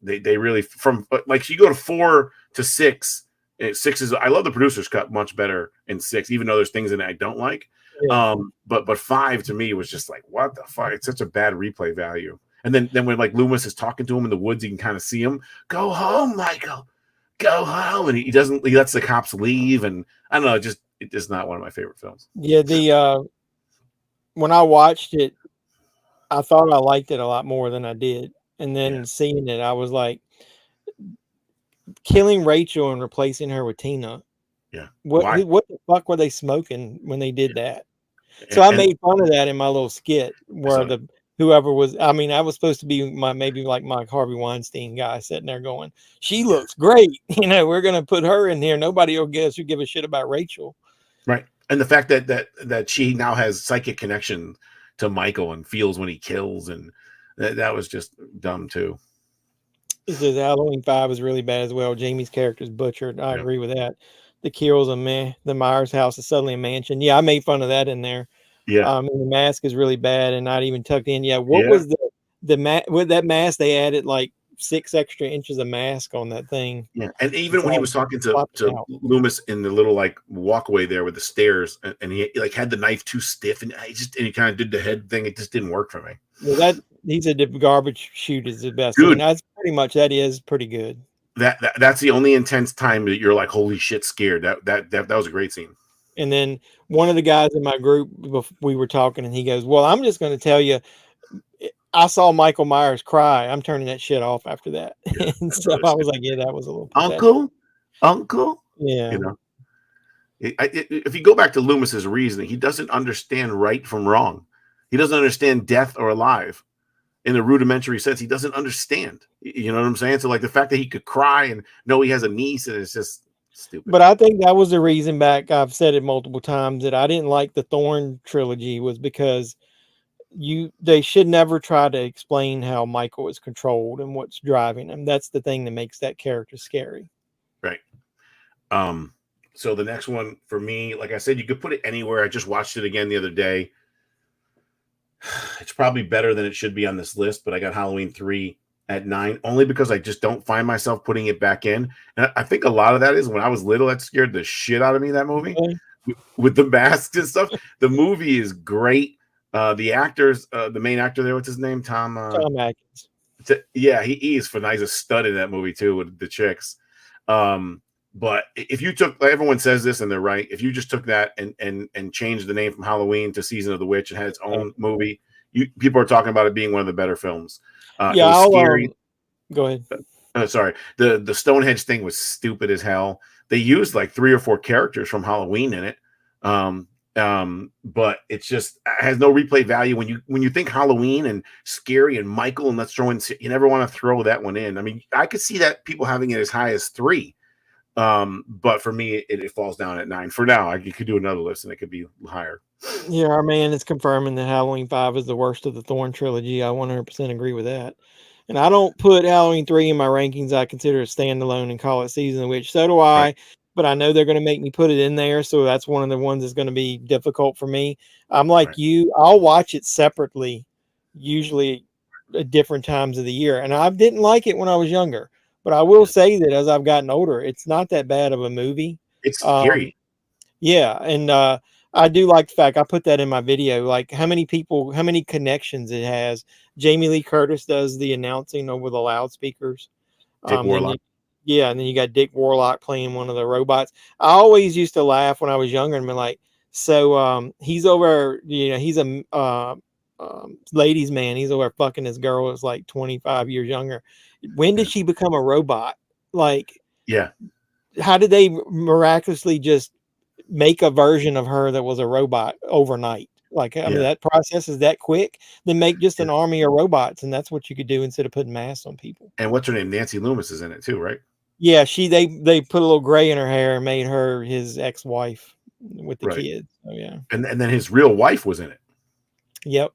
They really, from like, you go to 4 to 6. 6 is, I love the producer's cut much better in 6, even though there's things in it I don't like. Yeah. But 5 to me was just like, what the fuck? It's such a bad replay value. And then when like Loomis is talking to him in the woods, you can kind of see him. Go home, Michael. Go home. And he lets the cops leave. And I don't know, it is not one of my favorite films. Yeah, when I watched it, I thought I liked it a lot more than I did. And then seeing it, I was like, killing Rachel and replacing her with Tina. Yeah. What the fuck were they smoking when they did that? So I made fun of that in my little skit where whoever was, I mean, I was supposed to be maybe like my Harvey Weinstein guy sitting there going, she looks great. We're going to put her in here. Nobody will give a shit about Rachel. Right. And the fact that she now has psychic connection to Michael and feels when he kills. And that was just dumb too. It says Halloween 5 is really bad as well. Jamie's character is butchered. I agree with that. The Kills are meh. The Myers house is suddenly a mansion. Yeah, I made fun of that in there. Yeah. And the mask is really bad and not even tucked in. Yeah. Was with that mask? They added like 6 extra inches of mask on that thing. Yeah. And even when he was talking to Loomis in the little like walkway there with the stairs, and he like had the knife too stiff, and he kind of did the head thing. It just didn't work for me. Yeah, he's a garbage shoot is the best. Dude, that's that is pretty good. That's the only intense time that you're like, holy shit, scared. That was a great scene. And then one of the guys in my group, we were talking, and he goes, well, I'm just going to tell you, I saw Michael Myers cry. I'm turning that shit off after that. Yeah, and so I was like, yeah, that was a little pathetic. Uncle. Yeah. If you go back to Loomis's reasoning, he doesn't understand right from wrong. He doesn't understand death or alive in a rudimentary sense. He doesn't understand. You know what I'm saying? So like the fact that he could cry and know he has a niece, and it's just stupid. But I think that was the reason back. I've said it multiple times that I didn't like the Thorn trilogy was because they should never try to explain how Michael is controlled and what's driving him. That's the thing that makes that character scary. Right. So the next one for me, like I said, you could put it anywhere. I just watched it again the other day. It's probably better than it should be on this list, but I got Halloween 3 at 9, only because I just don't find myself putting it back in. And I think a lot of that is when I was little, that scared the shit out of me, that movie, with the masks and stuff. The movie is great. The actors, the main actor there, what's his name? Tom Atkins. Yeah, he is phenomenal. He's a stud in that movie too with the chicks. But if you took, everyone says this and they're right, if you just took that and changed the name from Halloween to Season of the Witch and had its own movie, people are talking about it being one of the better films. Yeah, it was scary. Go ahead. Sorry, the Stonehenge thing was stupid as hell. They used like 3 or 4 characters from Halloween in it. But it's just has no replay value when you think Halloween and scary and Michael, and let's throw in, you never want to throw that one in. I mean, I could see that people having it as high as 3. But for me, it falls down at 9 for now. You could do another list and it could be higher. Yeah, our man is confirming that Halloween 5 is the worst of the Thorn trilogy. I 100% agree with that. And I don't put Halloween 3 in my rankings. I consider it standalone and call it Season of the Witch. So do I. Right. But I know they're going to make me put it in there. So that's one of the ones that's going to be difficult for me. I'm like you. I'll watch it separately, usually at different times of the year. And I didn't like it when I was younger. But I will say that as I've gotten older, it's not that bad of a movie. It's scary. Yeah. And I do like the fact I put that in my video, like how many connections it has. Jamie Lee Curtis does the announcing over the loudspeakers. Dick Warlock. And then you got Dick Warlock playing one of the robots. I always used to laugh when I was younger and be like, so he's over, he's a ladies' man. He's over fucking this girl that's like 25 years younger. When did she become a robot? Like, Yeah. how did they miraculously just make a version of her that was a robot overnight? Like, I mean, that process is that quick. Then make just an army of robots, and that's what you could do instead of putting masks on people. And what's her name? Nancy Loomis is in it too, right? Yeah, they put a little gray in her hair and made her his ex-wife with the kids. So yeah. And then his real wife was in it. Yep.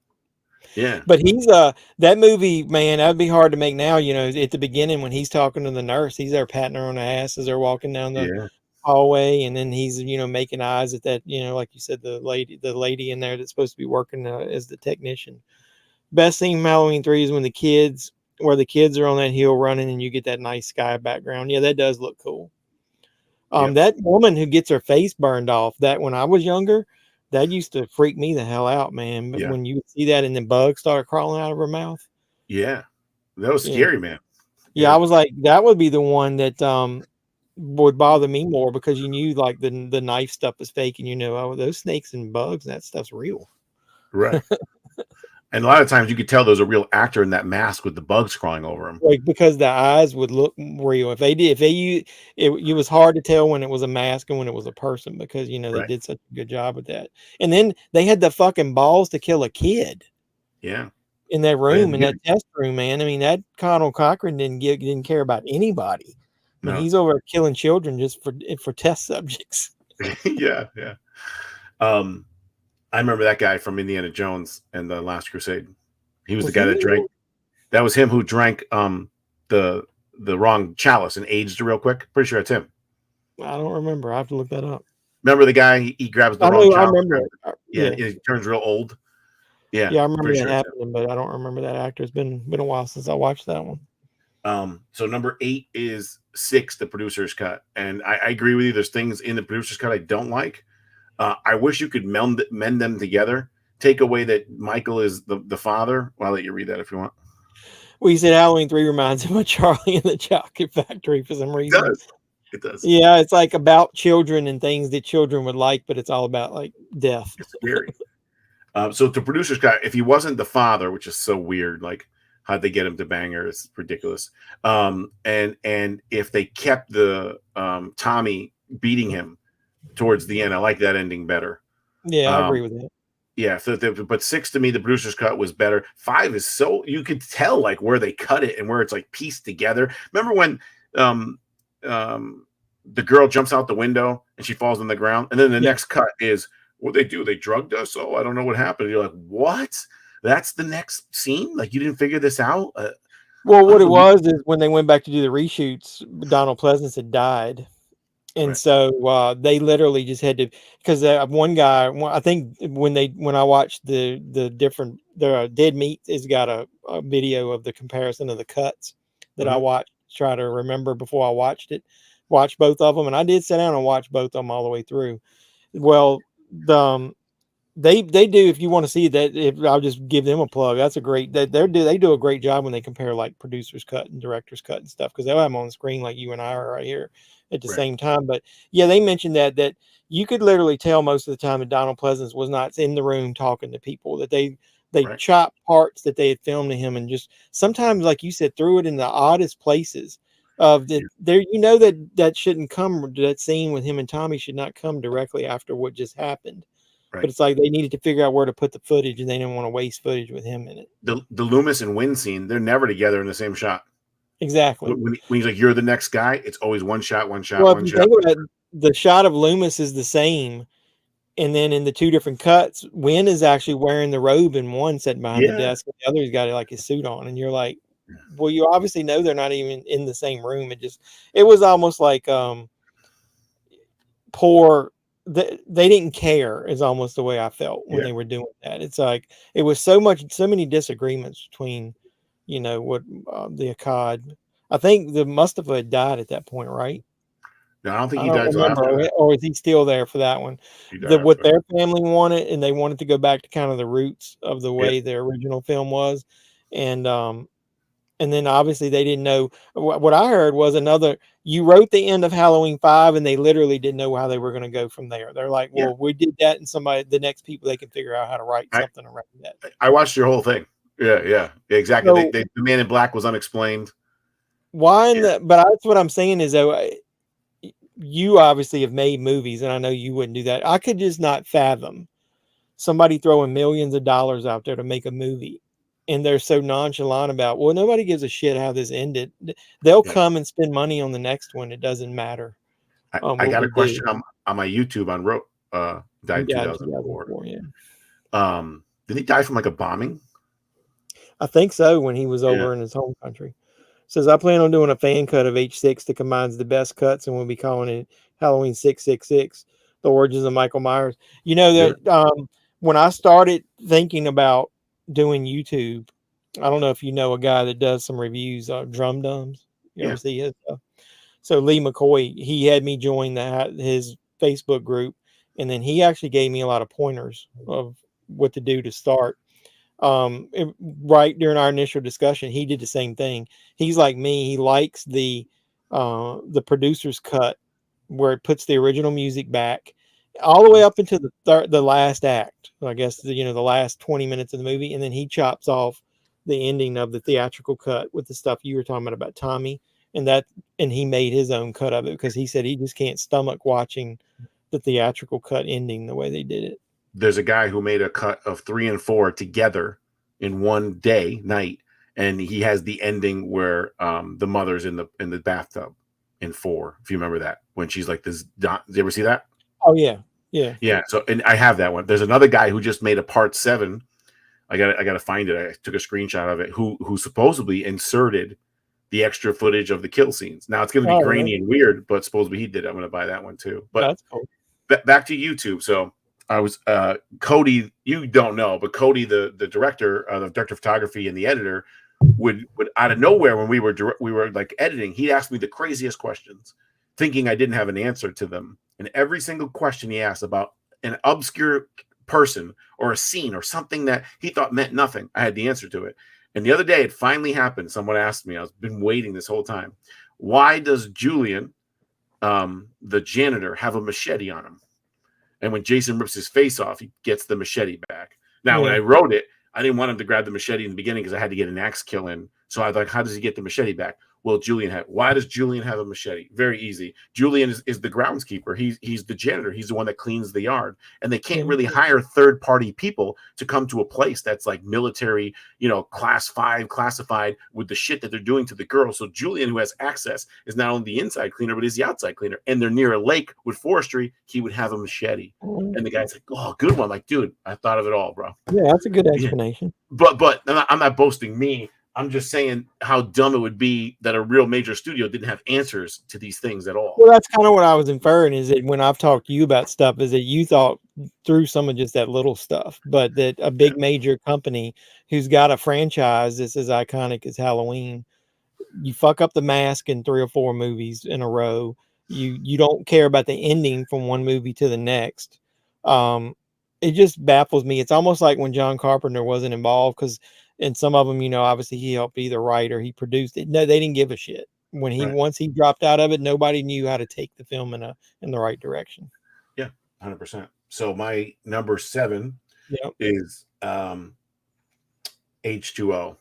Yeah. But he's that movie, man, that'd be hard to make now. You know, at the beginning when he's talking to the nurse, he's there patting her on the ass as they're walking down the hallway, and then he's, you know, making eyes at that, you know, like you said, the lady in there that's supposed to be working as the technician. Best thing from Halloween 3 is when the kids are on that hill running and you get that nice sky background. Yeah, that does look cool. That woman who gets her face burned off, that when I was younger, that used to freak me the hell out, man. But when you would see that and then bugs started crawling out of her mouth. Yeah. That was scary, man. Yeah, I was like, that would be the one that would bother me more, because you knew like the knife stuff is fake, and you know, oh, those snakes and bugs, that stuff's real. Right. And a lot of times you could tell there's a real actor in that mask with the bugs crawling over him. Like, because the eyes would look real. If they used it was hard to tell when it was a mask and when it was a person, because, you know, they did such a good job with that. And then they had the fucking balls to kill a kid. Yeah. In that room, in that test room, man. I mean, that Connell Cochran didn't care about anybody. I mean, he's over killing children just for test subjects. Yeah. I remember that guy from Indiana Jones and the Last Crusade. He was the guy that drank. That was him who drank the wrong chalice and aged it real quick. Pretty sure it's him. I don't remember. I have to look that up. Remember the guy? He grabs the wrong chalice. I remember it. Yeah, he turns real old. Yeah, I remember that happening, but I don't remember that actor. It's been a while since I watched that one. So number 8 is 6, the producer's cut, and I agree with you. There's things in the producer's cut I don't like. I wish you could mend them together. Take away that Michael is the father. Well, I'll let you read that if you want. Well, you said Halloween 3 reminds him of Charlie and the Chocolate Factory for some reason. It does. Yeah, it's like about children and things that children would like, but it's all about like death. It's scary. So the producer's cut, if he wasn't the father, which is so weird, like how'd they get him to bang her? It's ridiculous. And if they kept the Tommy beating him towards the end, I like that ending better. Yeah, I agree with that. Yeah, but 6 to me, the producer's cut was better. 5 is so you could tell like where they cut it and where it's like pieced together. Remember when the girl jumps out the window and she falls on the ground, and then the next cut is what they do. They drugged us. Oh, I don't know what happened. You're like, what? That's the next scene? Like, you didn't figure this out? Well, what it was is when they went back to do the reshoots, Donald Pleasance had died. And so they literally just had to, because one guy, I think when I watched the Dead Meat has got a video of the comparison of the cuts that I watched, try to remember before I watched both of them. And I did sit down and watch both of them all the way through. Well, they do, if you want to see that, if I'll just give them a plug, that's a great, they do a great job when they compare like producer's cut and director's cut and stuff, because they'll have them on the screen like you and I are right here at the same time. But yeah, they mentioned that you could literally tell most of the time that Donald Pleasance was not in the room talking to people, that they chopped parts that they had filmed to him, and just sometimes, like you said, threw it in the oddest places of that there, you know, that shouldn't come, that scene with him and Tommy should not come directly after what just happened. But it's like they needed to figure out where to put the footage, and they didn't want to waste footage with him in it. The Loomis and Wynn scene, they're never together in the same shot. Exactly. When he's like, "You're the next guy," it's always one shot. Well, if you think about it, the shot of Loomis is the same, and then in the two different cuts, Wynn is actually wearing the robe in one, sitting behind the desk, and the other's got like his suit on, and you're like, well, you obviously know they're not even in the same room. It was almost like poor. They didn't care is almost the way I felt when they were doing that. It's like it was so many disagreements between, you know, what the Akkad. I think the Mustafa had died at that point, right? No, I don't think he died. Or is he still there for that one? What their family wanted, and they wanted to go back to kind of the roots of the way the original film was, and And then obviously they didn't know. What I heard was you wrote the end of Halloween 5 and they literally didn't know how they were going to go from there. They're like, well, we did that, and the next people, they can figure out how to write something around that. I watched your whole thing. Yeah, exactly. So, the Man in Black was unexplained. But that's what I'm saying is, though, you obviously have made movies, and I know you wouldn't do that. I could just not fathom somebody throwing millions of dollars out there to make a movie, and they're so nonchalant about, well, nobody gives a shit how this ended. They'll come and spend money on the next one. It doesn't matter. I got a question on my YouTube on died in 2004. Yeah. Did he die from like a bombing? I think so, when he was over in his home country. Says, I plan on doing a fan cut of H6 that combines the best cuts, and we'll be calling it Halloween 666, The Origins of Michael Myers. You know that when I started thinking about doing YouTube, I don't know if you know a guy that does some reviews of Drum Dums. You ever see his stuff? So Lee McCoy, he had me join his Facebook group, and then he actually gave me a lot of pointers of what to do to start. Right during our initial discussion, he did the same thing. He's like me. He likes the producer's cut where it puts the original music back all the way up into the last act. I guess the last 20 minutes of the movie, and then he chops off the ending of the theatrical cut with the stuff you were talking about Tommy, and he made his own cut of it because he said he just can't stomach watching the theatrical cut ending the way they did it. There's a guy who made a cut of 3 and 4 together in one night, and he has the ending where the mother's in the bathtub in 4. If you remember that, when she's like this. Did you ever see that? Oh yeah. So, and I have that one. There's another guy who just made a part 7. I gotta find it. I took a screenshot of it. Who supposedly inserted the extra footage of the kill scenes. Now it's going to be grainy and weird, but supposedly he did. I'm going to buy that one too. But that's cool. Back to YouTube. So I was Cody. You don't know, but Cody, the director of photography and the editor, would out of nowhere when we were like editing, he'd ask me the craziest questions, thinking I didn't have an answer to them. And every single question he asked about an obscure person or a scene or something that he thought meant nothing, I had the answer to it. And the other day, it finally happened. Someone asked me. I've been waiting this whole time. Why does Julian, the janitor, have a machete on him? And when Jason rips his face off, he gets the machete back. Now, when I wrote it, I didn't want him to grab the machete in the beginning because I had to get an axe kill in. So I was like, how does he get the machete back? Well, why does Julian have a machete? Very easy. Julian is the groundskeeper. He's the janitor. He's the one that cleans the yard. And they can't really hire third-party people to come to a place that's like military, class 5 classified with the shit that they're doing to the girls. So Julian, who has access, is not only the inside cleaner, but is the outside cleaner. And they're near a lake with forestry. He would have a machete. And the guy's like, oh, good one. Like, dude, I thought of it all, bro. Yeah, that's a good explanation. But I'm not boasting me. I'm just saying how dumb it would be that a real major studio didn't have answers to these things at all. Well, that's kind of what I was inferring, is that when I've talked to you about stuff, is that you thought through some of just that little stuff, but that a big major company who's got a franchise that's as iconic as Halloween, you fuck up the mask in 3 or 4 movies in a row. You don't care about the ending from one movie to the next. It just baffles me. It's almost like when John Carpenter wasn't involved, because in some of them, obviously he helped either write or he produced it. No, they didn't give a shit. When once he dropped out of it, nobody knew how to take the film in the right direction. Yeah, 100%. So my number 7 is H2O.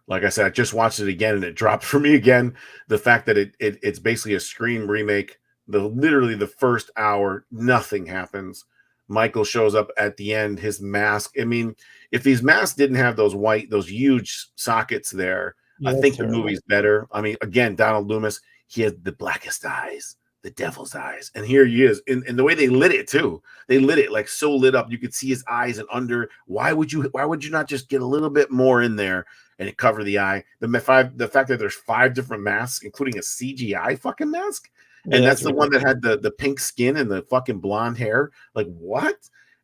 Like I said, I just watched it again and it dropped for me again. The fact that it's basically a Scream remake. Literally the first hour, nothing happens. Michael shows up at the end, his mask. I mean, if these masks didn't have those huge sockets there, I think the movie's better. I mean, again, Donald Loomis, he has the blackest eyes, the devil's eyes. And here he is. And the way they lit it too. They lit it like so lit up. You could see his eyes and under. Why would you not just get a little bit more in there and cover the eye? The fact that there's 5 different masks, including a CGI fucking mask. And that's the one that had the pink skin and the fucking blonde hair. Like, what?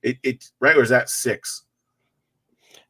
It right? Or is that 6?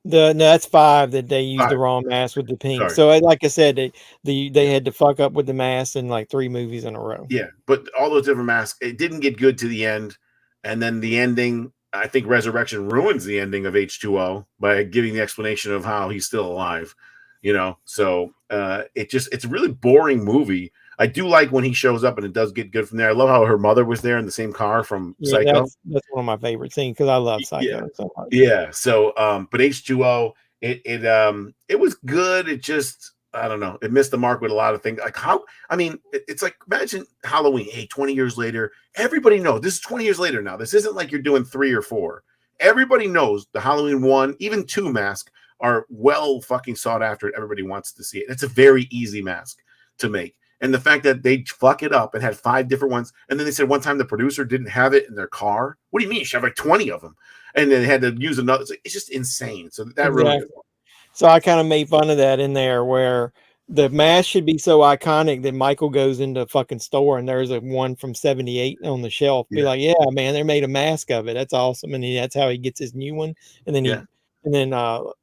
No, that's 5 that they used the wrong mask with the pink. Sorry. So, like I said, they had to fuck up with the mask in like 3 movies in a row. Yeah, but all those different masks, it didn't get good to the end. And then the ending, I think Resurrection ruins the ending of H2O by giving the explanation of how he's still alive. you know. So it's a really boring movie. I do like when he shows up and it does get good from there. I love how her mother was there in the same car from Yeah, Psycho. that's one of my favorite scenes because I love Yeah, Psycho so much. yeah. So but H2O, it was good. It just, I don't know, it missed the mark with a lot of things. Like how, I mean, it's like, imagine Halloween, hey, 20 years later, everybody knows this is 20 years later now. This isn't like you're doing 3 or 4. Everybody knows the Halloween 1, even 2 mask are well fucking sought after. Everybody wants to see it. It's a very easy mask to make. And the fact that they fuck it up and had 5 different ones, and then they said one time the producer didn't have it in their car. What do you mean? You should have like 20 of them, and then they had to use another. It's just insane. So that really. So I kind of made fun of that in there, where the mask should be so iconic that Michael goes into a fucking store and there's a one from '78 on the shelf. Be like, yeah, man, they made a mask of it. That's awesome, and that's how he gets his new one. And then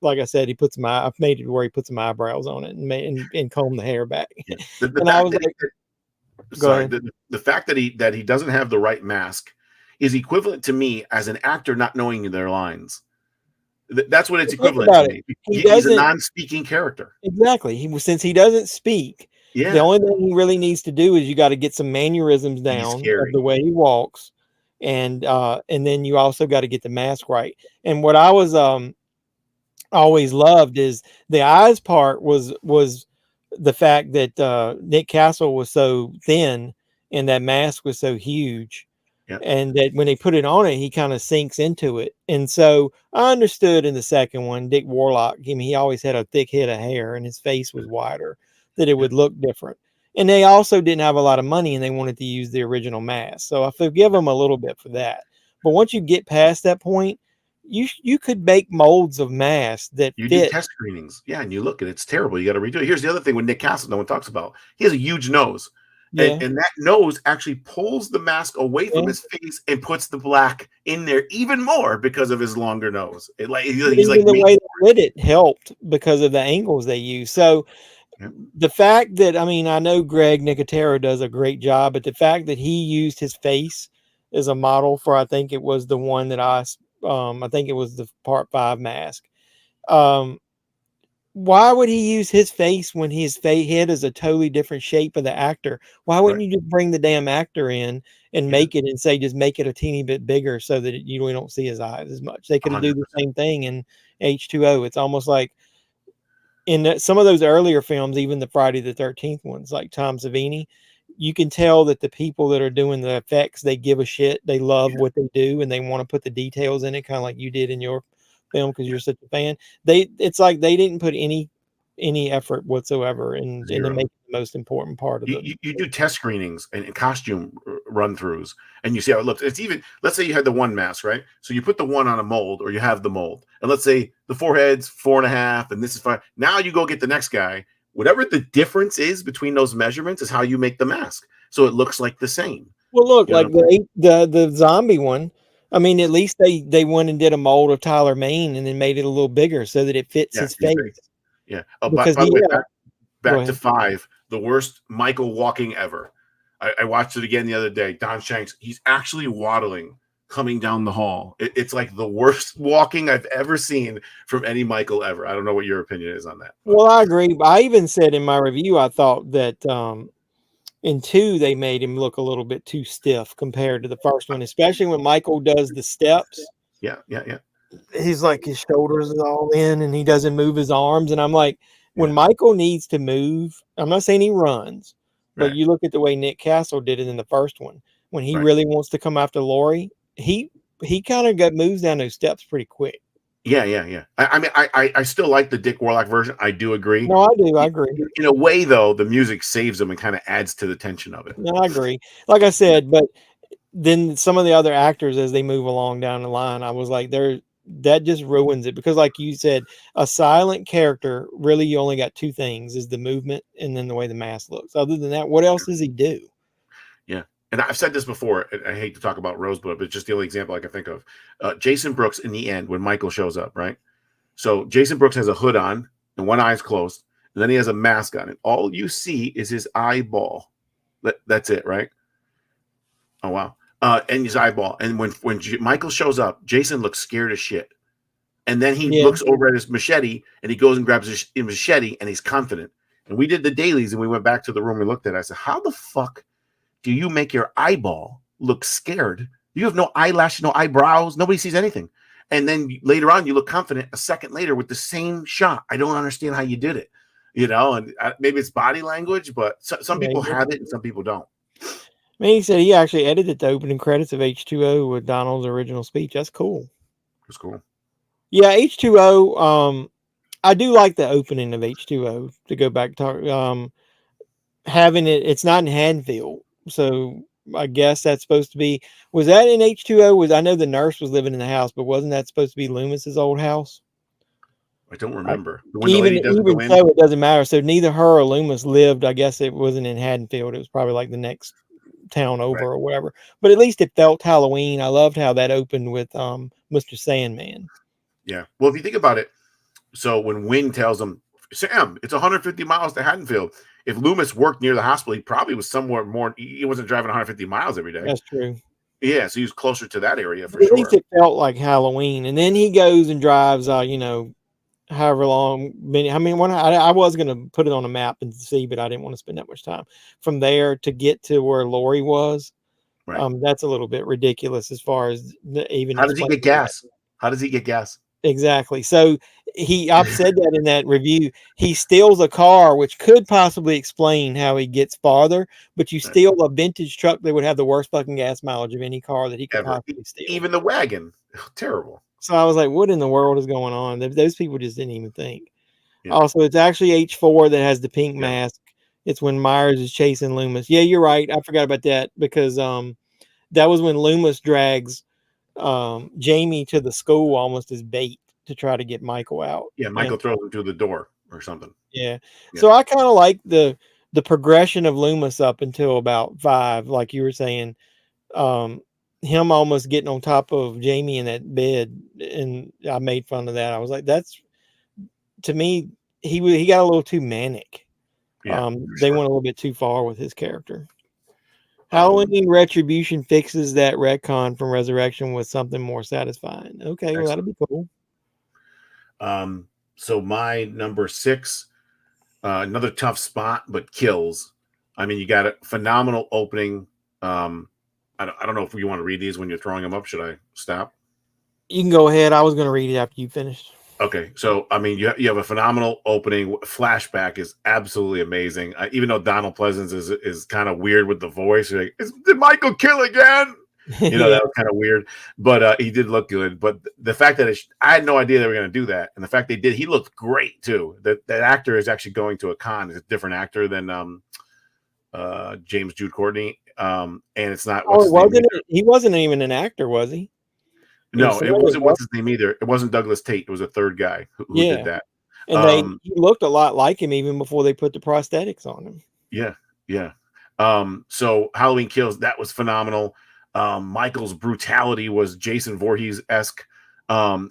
like I said, he puts I've made it where he puts some eyebrows on it and comb the hair back. Yeah. And I was like, the fact that he doesn't have the right mask is equivalent to me as an actor not knowing their lines. That's what it's equivalent to me. He's a non-speaking character. Exactly. Since he doesn't speak, the only thing he really needs to do is you got to get some mannerisms down of the way he walks, and then you also got to get the mask right. And what I was always loved is the eyes part was the fact that Nick Castle was so thin and that mask was so huge. Yep. And that when they put it on it, he kind of sinks into it. And so I understood in the second one, Dick Warlock, I mean, he always had a thick head of hair and his face was wider, that it would look different. And they also didn't have a lot of money and they wanted to use the original mask. So I forgive them a little bit for that. But once you get past that point, you could make molds of masks that you fit. Do test screenings. Yeah, and you look and it's terrible. You got to redo it. Here's the other thing with Nick Castle no one talks about. He has a huge nose. Yeah. And that nose actually pulls the mask away from his face and puts the black in there even more because of his longer nose. He's like the way they did it helped because of the angles they use. So the fact that, I mean, I know Greg Nicotero does a great job, but the fact that he used his face as a model for, I think it was the one that I think it was the Part 5 mask. Why would he use his face when his head is a totally different shape of the actor? Why wouldn't you just bring the damn actor in and make it and say, just make it a teeny bit bigger so that you really don't see his eyes as much? They could do the same thing in H2O. It's almost like in some of those earlier films, even the Friday the 13th ones, like Tom Savini, you can tell that the people that are doing the effects, they give a shit. They love what they do and they want to put the details in it, kind of like you did in your film because you're such a fan. It's like they didn't put any effort whatsoever in to make the most important part of it. You do test screenings and costume run throughs and you see how it looks. It's even, let's say you had the one mask, right? So you put the one on a mold or you have the mold, and let's say the forehead's 4.5 and this is 5. Now you go get the next guy. Whatever the difference is between those measurements is how you make the mask, so it looks like the same. Well, look, like the zombie one. I mean, at least they went and did a mold of Tyler Mane and then made it a little bigger so that it fits his face. Yeah. Oh, by the way, back to 5, the worst Michael walking ever. I watched it again the other day. Don Shanks, he's actually waddling coming down the hall. It's like the worst walking I've ever seen from any Michael ever. I don't know what your opinion is on that. Well, I agree. I even said in my review, I thought that in 2, they made him look a little bit too stiff compared to the first one, especially when Michael does the steps. Yeah. He's like, his shoulders is all in and he doesn't move his arms. And I'm like, when Michael needs to move, I'm not saying he runs, but you look at the way Nick Castle did it in the first one. When he really wants to come after Laurie, he kind of moves down those steps pretty quick. Yeah. I mean, I still like the Dick Warlock version. I do agree. No, I do. I agree. In a way, though, the music saves them and kind of adds to the tension of it. No, I agree. Like I said, but then some of the other actors, as they move along down the line, I was like, that just ruins it. Because like you said, a silent character, really, you only got 2 things, is the movement and then the way the mask looks. Other than that, what else does he do? Yeah. And I've said this before, and I hate to talk about Rosebud, but it's just the only example I can think of. Jason Brooks in the end, when Michael shows up, right? So Jason Brooks has a hood on and one eye's closed, and then he has a mask on, and all you see is his eyeball. That's it, right? Oh, wow. And his eyeball. And when Michael shows up, Jason looks scared as shit. And then he looks over at his machete and he goes and grabs his machete and he's confident. And we did the dailies and we went back to the room and looked at it. I said, how the fuck do you make your eyeball look scared? You have no eyelashes, no eyebrows. Nobody sees anything. And then later on, you look confident a second later with the same shot. I don't understand how you did it. And maybe it's body language, but some people have it and some people don't. I mean, he said he actually edited the opening credits of H2O with Donald's original speech. That's cool. That's cool. Yeah, H2O. I do like the opening of H2O. To go back to having it, it's not in Haddonfield, so I guess that's supposed to be. Was that in H2O? I know the nurse was living in the house, but wasn't that supposed to be Loomis's old house? I don't remember. Even so, it doesn't matter. So neither her or Loomis lived. I guess it wasn't in Haddonfield. It was probably like the next town over or whatever. But at least it felt Halloween. I loved how that opened with Mr. Sandman. Yeah. Well, if you think about it, so when Wing tells him, Sam, it's 150 miles to Haddonfield. If Loomis worked near the hospital, he probably was somewhere more. He wasn't driving 150 miles every day. That's true. Yeah, so he was closer to that area for sure. At least it felt like Halloween. And then he goes and drives, however long. I was going to put it on a map and see, but I didn't want to spend that much time from there to get to where Lori was. Right. That's a little bit ridiculous as far as even. How does he get gas? How does he get gas? Exactly. So I've said that in that review. He steals a car, which could possibly explain how he gets farther. But you steal a vintage truck that would have the worst fucking gas mileage of any car that he could possibly steal. Even the wagon, terrible. So I was like, what in the world is going on? Those people just didn't even think. Yeah. Also, it's actually H4 that has the pink mask. It's when Myers is chasing Loomis. Yeah, you're right. I forgot about that because that was when Loomis drags Jamie to the school almost as bait to try to get Michael out. Yeah, Michael throws him through the door or something. Yeah. So I kind of like the progression of Loomis up until about 5, like you were saying. Him almost getting on top of Jamie in that bed, and I made fun of that. I was like, that's, to me, he got a little too manic. Yeah, they went a little bit too far with his character. Halloween Retribution fixes that retcon from Resurrection with something more satisfying. Okay, well, that'll be cool. So my number 6, another tough spot, but kills. I mean, you got a phenomenal opening. I don't know if you want to read these when you're throwing them up. Should I stop? You can go ahead. I was going to read it after you finished. Okay. So, I mean, you have a phenomenal opening. Flashback is absolutely amazing. Even though Donald Pleasance is kind of weird with the voice. You're like, did Michael kill again? That was kind of weird. But he did look good. But the fact that I had no idea they were going to do that. And the fact they did, he looked great, too. That actor is actually going to a con. It's a different actor than James Jude Courtney. And it's not. He wasn't even an actor, was he? No, it wasn't. What's his name either? It wasn't Douglas Tate. It was a third guy who did that. And he looked a lot like him even before they put the prosthetics on him. Yeah. So Halloween Kills, that was phenomenal. Michael's brutality was Jason Voorhees-esque.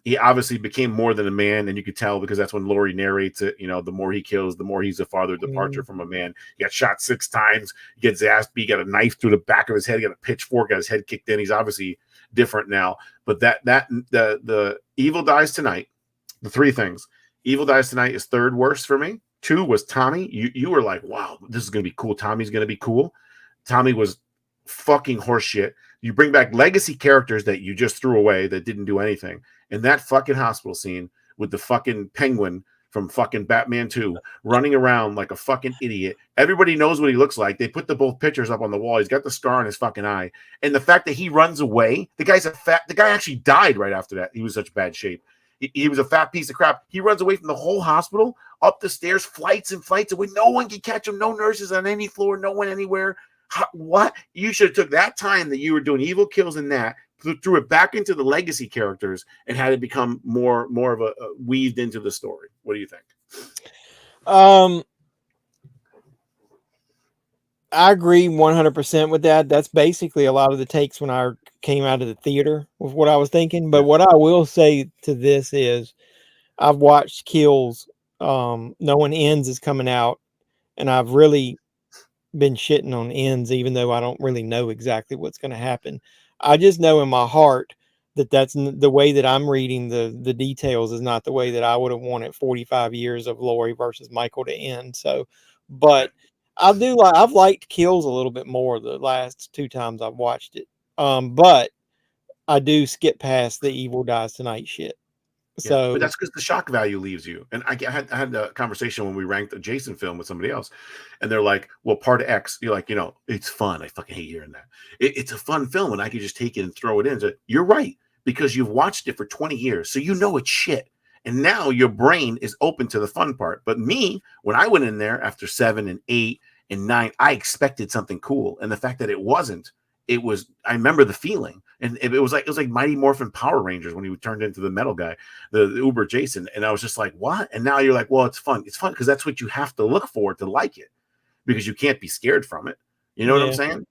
He obviously became more than a man, and you could tell because that's when Laurie narrates it. The more he kills, the more he's a farther departure from a man. He got shot 6 times. He gets his ass beat. Got a knife through the back of his head. Got a pitchfork. Got his head kicked in. He's obviously different now. But the Evil Dies Tonight. The 3 things. Evil Dies Tonight is 3rd worst for me. 2 was Tommy. You were like, wow, this is gonna be cool. Tommy's gonna be cool. Tommy was fucking horseshit. You bring back legacy characters that you just threw away that didn't do anything. And that fucking hospital scene with the fucking penguin from fucking Batman 2 running around like a fucking idiot. Everybody knows what he looks like. They put both pictures up on the wall. He's got the scar on his fucking eye. And the fact that he runs away, the guy actually died right after that. He was such bad shape. He was a fat piece of crap. He runs away from the whole hospital, up the stairs, flights and flights away. No one can catch him. No nurses on any floor. No one anywhere. What? You should have took that time that you were doing Evil Kills and that, threw it back into the legacy characters and had it become more of a weaved into the story. What do you think? I agree 100% with that. That's basically a lot of the takes when I came out of the theater with what I was thinking. But what I will say to this is I've watched Kills. No One Ends is coming out, and I've really been shitting on Ends, even though I don't really know exactly what's going to happen. I just know in my heart the way that I'm reading the details is not the way that I would have wanted 45 years of Laurie versus Michael to end. So, but I've liked Kills a little bit more the last 2 times I've watched it. But I do skip past the Evil Dies Tonight shit. Yeah, So but that's because the shock value leaves you. And I had a conversation when we ranked a Jason film with somebody else, and they're like, "Well, part of X, you're like, it's fun." I fucking hate hearing that. It's a fun film, and I can just take it and throw it in. So you're right, because you've watched it for 20 years, so you know it's shit. And now your brain is open to the fun part. But me, when I went in there after 7 and 8 and 9, I expected something cool, and the fact that it wasn't, I remember the feeling. And it was like Mighty Morphin Power Rangers when he turned into the metal guy, the Uber Jason. And I was just like, what? And now you're like, well, it's fun. It's fun because that's what you have to look for to like it, because you can't be scared from it. You know what I'm saying?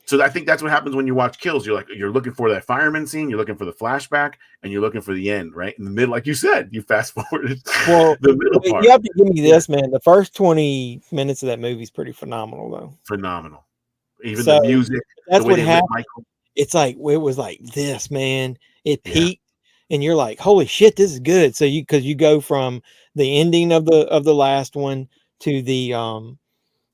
So I think that's what happens when you watch Kills. You're looking for that fireman scene, you're looking for the flashback, and you're looking for the end, right? In the middle, like you said, you fast forwarded the middle part. You have to give me this, man. The first 20 minutes of that movie is pretty phenomenal, though. Phenomenal. Even the music. That's what happened. It's like, it was like this, man. It peaked, and you're like, holy shit, this is good. So because you go from the ending of the last one to the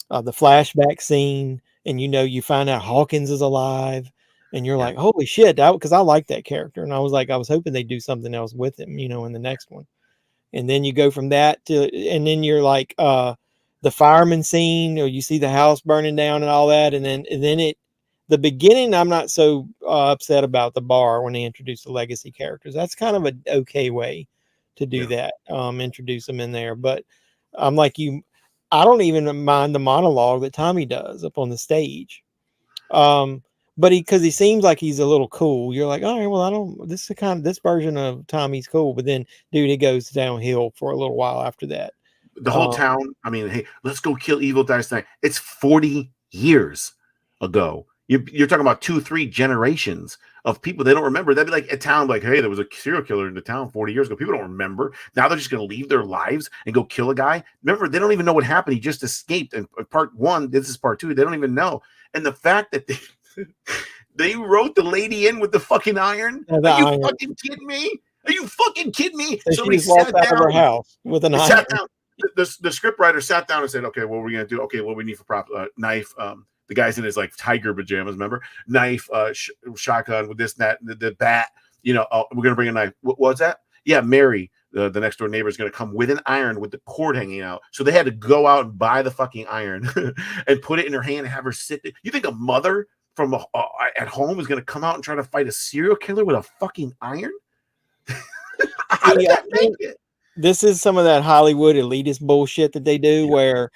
flashback scene, and you find out Hawkins is alive, and you're like, holy shit, because I like that character, and I was hoping they'd do something else with him, in the next one. And then you go from that and then you're like, the fireman scene, or you see the house burning down and all that, and then the beginning, I'm not so upset about the bar when they introduce the legacy characters. That's kind of an okay way to do that, introduce them in there. But I'm like you, I don't even mind the monologue that Tommy does up on the stage. But because he seems like he's a little cool, you're like, all right, well, this version of Tommy's cool. But then, dude, it goes downhill for a little while after that. The whole town, I mean, hey, let's go kill Evil Dies Tonight. It's 40 years ago. You're talking about 2-3 generations of people they don't remember. That'd be like a town like, hey, there was a serial killer in the town 40 years ago. People don't remember. Now they're just going to leave their lives and go kill a guy. Remember, they don't even know what happened. He just escaped. And part 1, this is part 2. They don't even know. And the fact that they wrote the lady in with the fucking iron. Are you fucking kidding me? Are you fucking kidding me? So somebody sat down of her house with an iron. The script writer sat down and said, okay, what are we going to do? Okay, what we need for prop knife. The guy's in his like tiger pajamas, remember? Knife, shotgun with this, that, the bat. We're gonna bring a knife. What's that? Yeah, Mary, the next door neighbor, is gonna come with an iron with the cord hanging out. So they had to go out and buy the fucking iron and put it in her hand and have her sit there. You think a mother from at home is gonna come out and try to fight a serial killer with a fucking iron? How did that make it? This is some of that Hollywood elitist bullshit that they do, where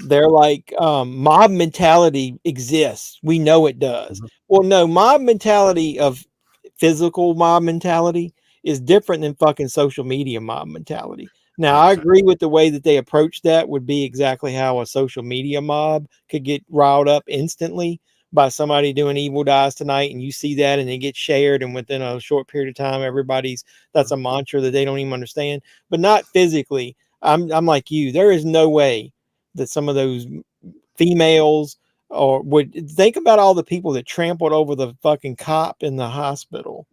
they're like, mob mentality exists. We know it does. Mm-hmm. Well, no, mob mentality of physical mob mentality is different than fucking social media mob mentality. Now, I agree with the way that they approach that would be exactly how a social media mob could get riled up instantly by somebody doing Evil Dies Tonight, and you see that and it gets shared, and within a short period of time, that's a mantra that they don't even understand, but not physically. I'm like you. There is no way that some of those females would think about all the people that trampled over the fucking cop in the hospital.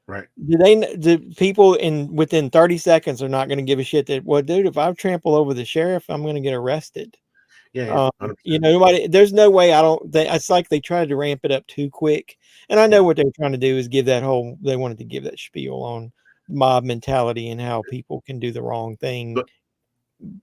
Right. Do people within 30 seconds are not going to give a shit that, well, dude, if I trample over the sheriff, I'm going to get arrested. Yeah. There's no way. It's like they tried to ramp it up too quick. And I know what they were trying to do is they wanted to give that spiel on mob mentality and how people can do the wrong thing. But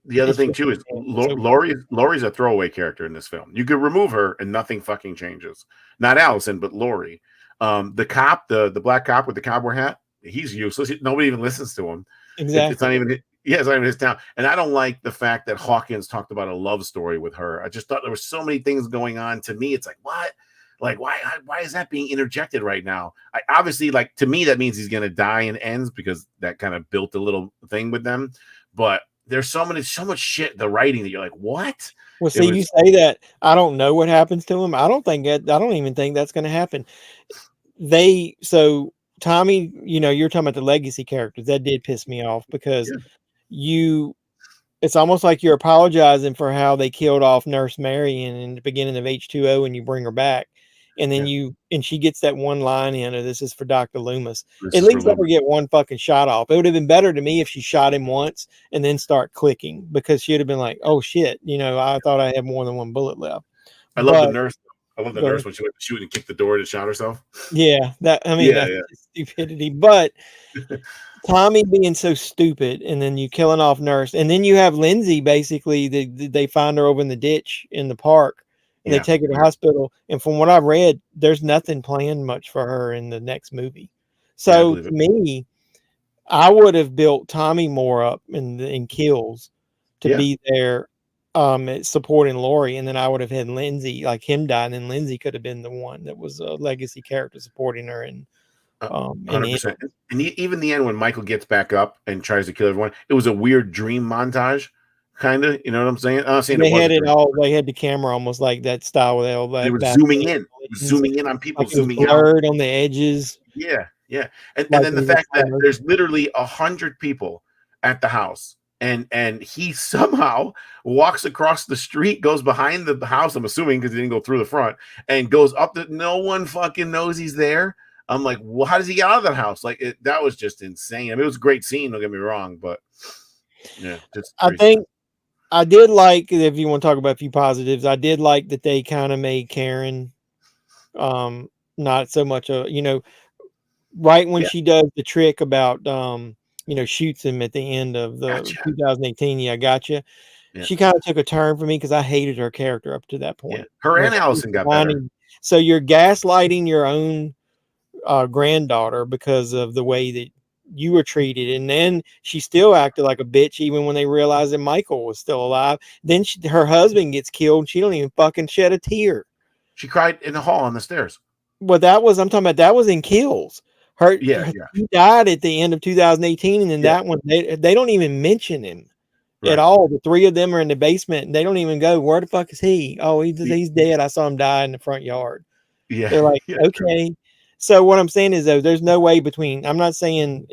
the other thing too is Laurie's a throwaway character in this film. You could remove her and nothing fucking changes. Not Allison, but Laurie. The cop, the black cop with the cowboy hat, he's useless. Nobody even listens to him. Exactly. It's not even his town. And I don't like the fact that Hawkins talked about a love story with her. I just thought there were so many things going on. To me, it's like, what? Like, why is that being interjected right now? Obviously, like, to me, that means he's going to die and ends, because that kind of built a little thing with them. But there's so much shit, the writing, that you're like, what? Well, see, you say that. I don't know what happens to him. I don't even think that's going to happen. So Tommy, you're talking about the legacy characters. That did piss me off, because it's almost like you're apologizing for how they killed off Nurse Marion in the beginning of H2O, and you bring her back. and then she gets that one line in, or this is for Dr. Loomis. This At is for least let her Loomis. get one fucking shot off. It would have been better to me if she shot him once and then start clicking, because she'd have been like, oh shit, I thought I had more than one bullet left. I love the But nurse. I love the go nurse ahead. when she went to shoot and kicked the door and shot herself. Yeah, that's stupidity. But Tommy being so stupid, and then you killing off Nurse, and then you have Lindsay. Basically, they find her over in the ditch in the park, and they take her to the hospital. And from what I've read, there's nothing planned much for her in the next movie. So to me, I would have built Tommy more up in kills to be there, supporting Lori, and then I would have had Lindsay, like him die, and then Lindsay could have been the one that was a legacy character supporting her. And 100%. And even the end, when Michael gets back up and tries to kill everyone, it was a weird dream montage, kind of. You know what I'm saying? I'm not saying they had it all. They had the camera almost like that style with all that. They were zooming in. Zooming in on people, like it was zooming blurred out on the edges. Yeah. And Like then the in fact slow that motion. there's literally 100 people at the house, and he somehow walks across the street, goes behind the house, I'm assuming, because he didn't go through the front, and goes up the. No one fucking knows he's there. I'm like, well, how does he get out of the house? Like, that was just insane. I mean, it was a great scene, don't get me wrong, but yeah, just I think I did like, if you want to talk about a few positives, I did like that they kind of made Karen not so much right when she does the trick about shoots him at the end of the 2018. Yeah, gotcha. She kind of took a turn for me because I hated her character up to that point. Her and Allison got better. So you're gaslighting your own granddaughter because of the way that you were treated, and then she still acted like a bitch even when they realized that Michael was still alive. Then her husband gets killed, and she don't even fucking shed a tear. She cried in the hall on the stairs. Well, I'm talking about, that was in Kills. He died at the end of 2018, and then that one they don't even mention him at all. The three of them are in the basement, and they don't even go, where the fuck is he? Oh, he's dead. I saw him die in the front yard. They're like, okay. So what I'm saying is, though, there's no way I'm not saying,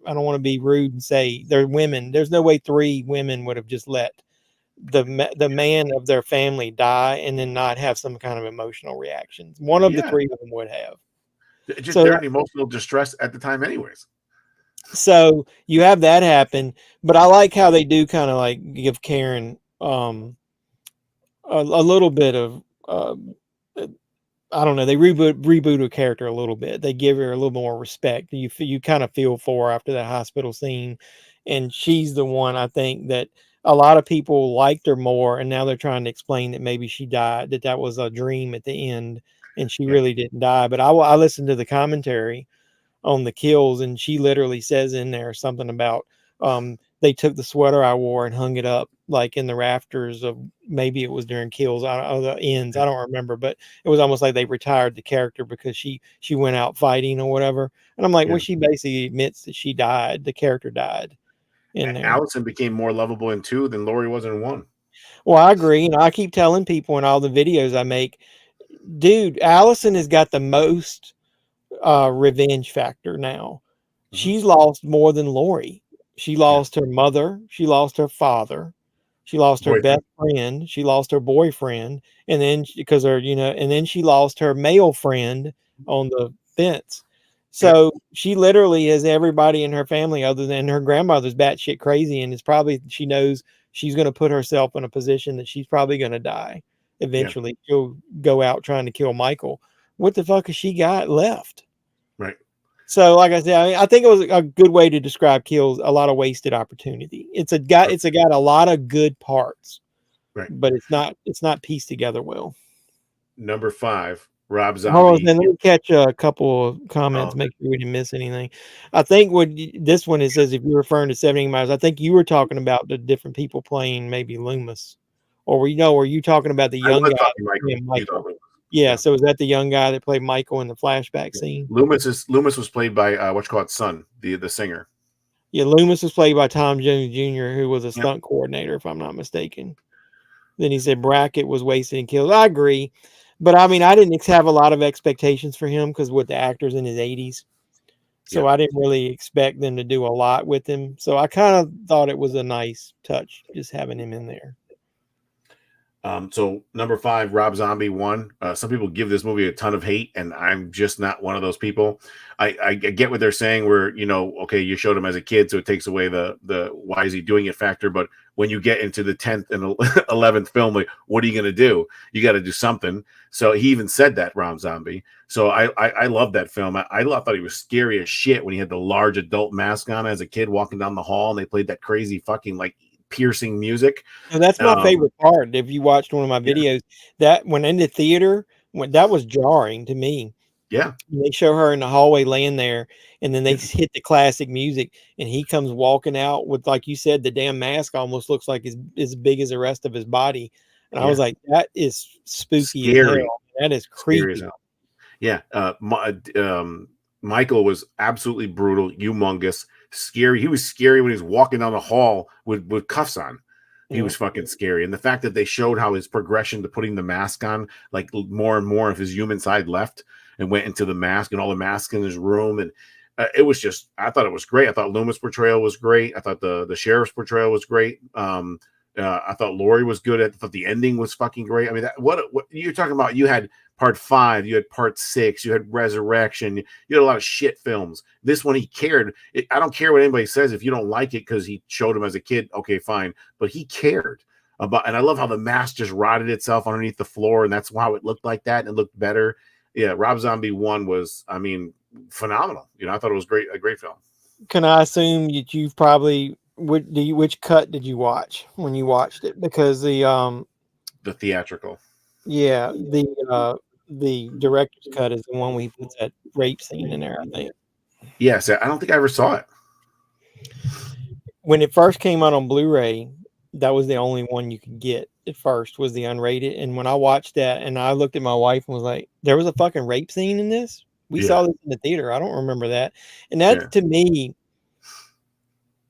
I don't want to be rude and say they're women. There's no way three women would have just let the man of their family die and then not have some kind of emotional reactions. One of the three of them would have. They're in emotional distress at the time anyways. So you have that happen, but I like how they do kind of like give Karen a little bit of I don't know. They reboot her character a little bit. They give her a little more respect. You kind of feel for her after that hospital scene, and she's the one, I think, that a lot of people liked her more, and now they're trying to explain that maybe she died, that was a dream at the end, and she really didn't die. But I listened to the commentary on the kills, and she literally says in there something about they took the sweater I wore and hung it up like in the rafters of, maybe it was during kills, the ends, I don't remember, but it was almost like they retired the character because she went out fighting or whatever. And I'm like, well, she basically admits that she died, the character died in there. Allison became more lovable in 2 than Lori was in 1. Well, I agree. I keep telling people in all the videos I make, dude, Allison has got the most revenge factor now. She's lost more than Lori. She lost her mother. She lost her father. She lost her best friend. She lost her boyfriend, and then and then she lost her male friend on the fence. So she literally has everybody in her family other than her grandmother's batshit crazy, and it's probably, she knows she's going to put herself in a position that she's probably going to die eventually. She'll go out trying to kill Michael. What the fuck has she got left? Right. So, like I said, I think it was a good way to describe Kills. A lot of wasted opportunity. It's got a lot of good parts, right? But it's not pieced together well. Number 5, Rob Zombie. Hold on, then let me catch a couple of comments. Make sure we didn't miss anything. I think this one, it says, if you're referring to 17 Miles, I think you were talking about the different people playing maybe Loomis, or were you talking about the young guy playing Michael? Yeah, so is that the young guy that played Michael in the flashback scene? Loomis was played by son, the singer. Yeah, Loomis was played by Tom Jones Jr., who was a stunt coordinator, if I'm not mistaken. Then he said Brackett was wasted in Kills. I agree, but I mean, I didn't have a lot of expectations for him because with the actors in his 80s, so I didn't really expect them to do a lot with him. So I kind of thought it was a nice touch just having him in there. So number 5, Rob Zombie won. Some people give this movie a ton of hate, and I'm just not one of those people. I get what they're saying, where okay, you showed him as a kid, so it takes away the why is he doing it factor. But when you get into the 10th and 11th film, like, what are you going to do? You got to do something. So he even said that, Rob Zombie. So I love that film. I thought he was scary as shit when he had the large adult mask on as a kid walking down the hall, and they played that crazy fucking like piercing music. So that's my favorite part. If you watched one of my videos, that when in the theater, that was jarring to me. Yeah. They show her in the hallway laying there, and then they hit the classic music, and he comes walking out with, like you said, the damn mask almost looks like as big as the rest of his body. And I was like, that is spooky as hell. That is creepy. Yeah. Michael was absolutely brutal, humongous, scary. He was scary when he was walking down the hall with cuffs on. He was fucking scary. And the fact that they showed how his progression to putting the mask on, like more and more of his human side left and went into the mask, and all the masks in his room. And it was just, I thought it was great. I thought Loomis' portrayal was great. I thought the sheriff's portrayal was great. I thought Laurie was good. I thought the ending was fucking great. I mean, what you're talking about, you had part 5, you had part 6, you had Resurrection, you had a lot of shit films. This one, he cared. I don't care what anybody says. If you don't like it because he showed him as a kid, okay, fine. But he cared about, and I love how the mask just rotted itself underneath the floor, and that's how it looked like that, and it looked better. Yeah, Rob Zombie 1 was, I mean, phenomenal. I thought it was a great film. Can I assume that you've probably which cut did you watch when you watched it? Because the theatrical. Yeah, the director's cut is the one we put that rape scene in there, I think. Yes, I don't think I ever saw it. When it first came out on Blu-ray, that was the only one you could get at first, was the unrated. And when I watched that, and I looked at my wife and was like, there was a fucking rape scene in this? We saw this in the theater. I don't remember that. And that, to me,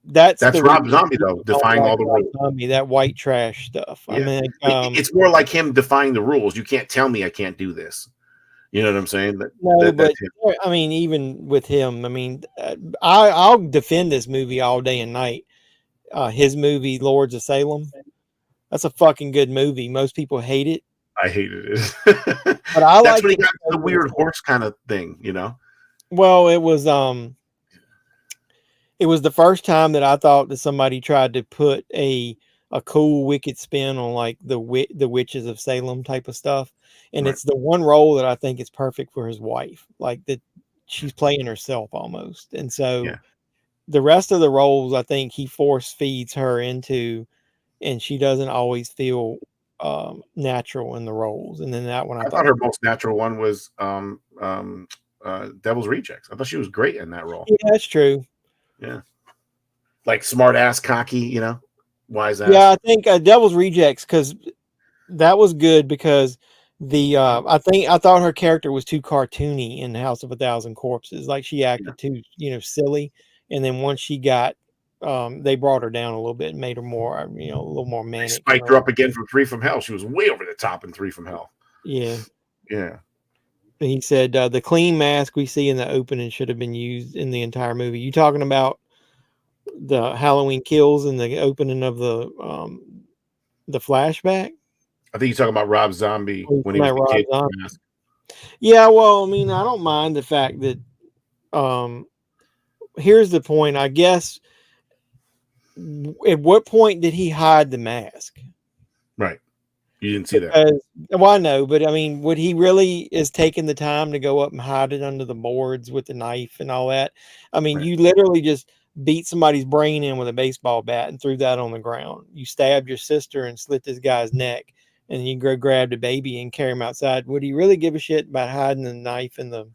that's Rob Zombie, though, defying all the rules. Zombie, that white trash stuff. Yeah. I mean, it's more like him defying the rules. You can't tell me I can't do this. You know what I'm saying? But I mean, even with him, I mean, I'll defend this movie all day and night. His movie, Lords of Salem, that's a fucking good movie. Most people hate it. I hated it. But I that's like when he got the weird horse kind of thing, Well, it was the first time that I thought that somebody tried to put a cool, wicked spin on like the witches of Salem type of stuff. And it's the one role that I think is perfect for his wife, like that she's playing herself almost. And so the rest of the roles, I think he force feeds her into, and she doesn't always feel natural in the roles. And then that one, I thought her most natural one was Devil's Rejects. I thought she was great in that role. Yeah, that's true. Yeah, like smart ass, cocky, wise ass. Yeah, I think Devil's Rejects, because that was good because I thought her character was too cartoony in House of a Thousand Corpses. Like she acted too, silly. And then once she got, they brought her down a little bit and made her more, a little more manic. They spiked her up again from 3 from Hell. She was way over the top in 3 from Hell. Yeah. Yeah. He said the clean mask we see in the opening should have been used in the entire movie. You talking about the Halloween Kills and the opening of the flashback? I think you're talking about Rob Zombie when he was a kid. Mask. Yeah, well, I mean, I don't mind the fact that here's the point, I guess. At what point did he hide the mask? Right. You didn't see that. Well, I know, but I mean, would he really is taking the time to go up and hide it under the boards with the knife and all that? I mean, you literally just beat somebody's brain in with a baseball bat and threw that on the ground. You stabbed your sister and slit this guy's neck, and you grab the baby and carry him outside. Would he really give a shit about hiding the knife in the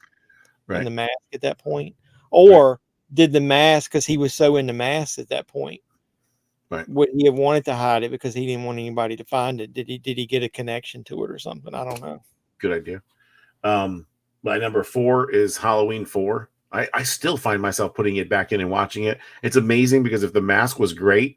mask at that point? Or did the mask, because he was so into masks at that point, would he have wanted to hide it because he didn't want anybody to find it? Did he get a connection to it or something? I don't know. Good idea. My number 4 is Halloween 4. I still find myself putting it back in and watching it. It's amazing because if the mask was great,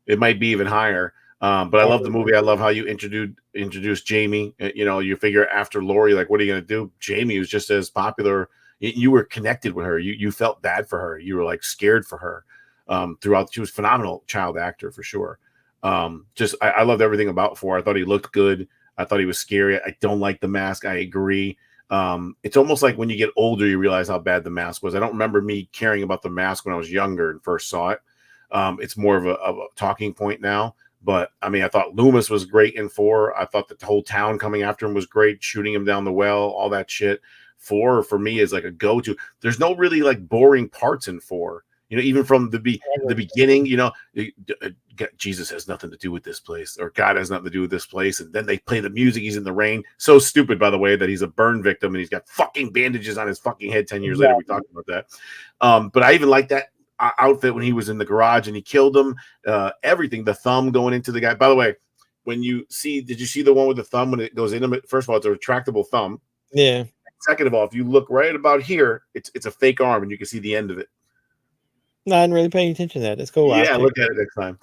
it might be even higher. But I love the movie. I love how you introduced Jamie. You figure after Laurie, like, what are you going to do? Jamie was just as popular. You were connected with her. You felt bad for her. You were like scared for her throughout. She was a phenomenal child actor for sure. Just I loved everything about 4. I thought he looked good. I thought he was scary. I don't like the mask. I agree. It's almost like when you get older, you realize how bad the mask was. I don't remember me caring about the mask when I was younger and first saw it. It's more of a talking point now. But I mean, I thought Loomis was great in 4. I thought that the whole town coming after him was great, shooting him down the well, all that shit. 4 for me is like a go-to. There's no really like boring parts in 4. You know, even from the beginning, you know, Jesus has nothing to do with this place, or God has nothing to do with this place. And then they play the music. He's in the rain. So stupid, by the way, that he's a burn victim and he's got fucking bandages on his fucking head 10 years later. We talked about that. But I even like that outfit when he was in the garage and he killed him. Everything, the thumb going into the guy. By the way, when you see, did you see the one with the thumb when it goes in him? First of all, it's a retractable thumb. Yeah. Second of all, if you look right about here, it's a fake arm and you can see the end of it. No, I didn't really pay attention to that. That's cool. Yeah, look at it next time.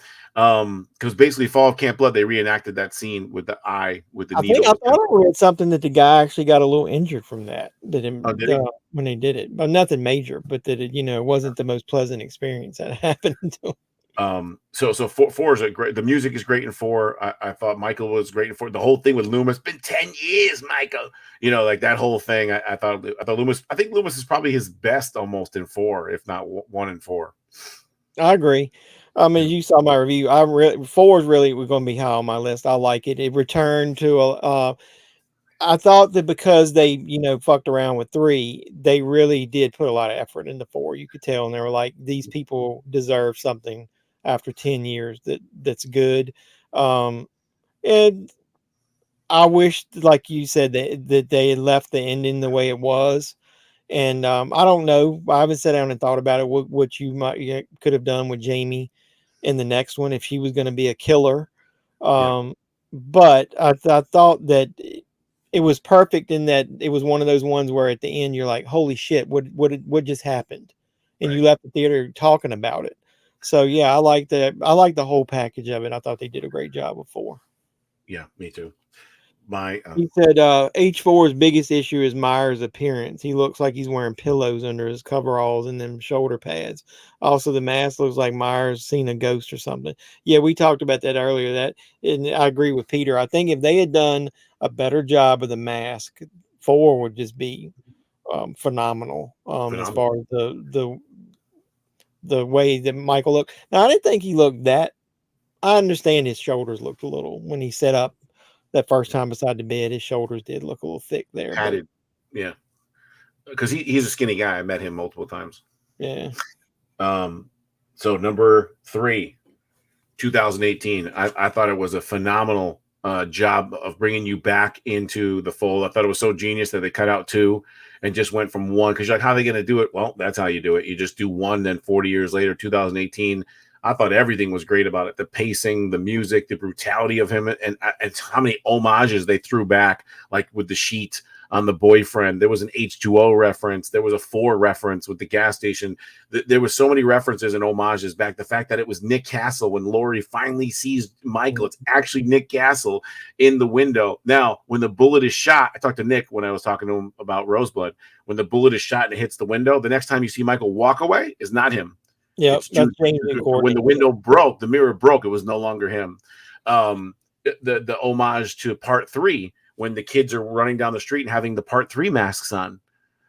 Because basically, Fall of Camp Blood, they reenacted that scene with the eye with the needle. I thought I read something that the guy actually got a little injured from that. When they did it, but nothing major. But that it, it wasn't the most pleasant experience that happened to him. So 4 is a great. The music is great in 4. I thought Michael was great in 4. The whole thing with Loomis, been 10 years, Michael. Like that whole thing. I thought Loomis. I think Loomis is probably his best almost in 4, if not 1 in 4. I agree. I mean, you saw my review. 4 is really going to be high on my list. I like it. It returned to I thought that because they, fucked around with 3, they really did put a lot of effort into 4. You could tell, and they were like, these people deserve something after 10 years that's good. And I wish, like you said, that they had left the ending the way it was. And I don't know. I haven't sat down and thought about it. What you could have done with Jamie in the next one if she was going to be a killer. But I thought that it was perfect in that it was one of those ones where at the end you're like, holy shit, what just happened? And you left the theater talking about it. So yeah, I like that. I like the whole package of it. I thought they did a great job with 4. Yeah, me too. He said H4's biggest issue is Myers' appearance. He looks like he's wearing pillows under his coveralls and them shoulder pads. Also, the mask looks like Myers seen a ghost or something. Yeah, we talked about that earlier. And I agree with Peter. I think if they had done a better job of the mask, 4 would just be phenomenal. As far as the way that Michael looked. Now, I didn't think he looked that. I understand his shoulders looked a little when he set up that first time beside the bed. His shoulders did look a little thick there. Padded. Yeah. Because he's a skinny guy. I met him multiple times. Yeah. So number 3, 2018. I thought it was a phenomenal job of bringing you back into the fold. I thought it was so genius that they cut out 2 and just went from 1. Because you're like, how are they going to do it? Well, that's how you do it. You just do 1, then 40 years later, 2018. I thought everything was great about it. The pacing, the music, the brutality of him, and how many homages they threw back, like with the sheet on the boyfriend. There was an H2O reference. There was a 4 reference with the gas station. There were so many references and homages back. The fact that it was Nick Castle when Laurie finally sees Michael, it's actually Nick Castle in the window. Now, when the bullet is shot, I talked to Nick when I was talking to him about Roseblood. When the bullet is shot and it hits the window, the next time you see Michael walk away is not him. Yeah, when the window broke, the mirror broke. It was no longer him. The homage to Part 3 when the kids are running down the street and having the Part 3 masks on.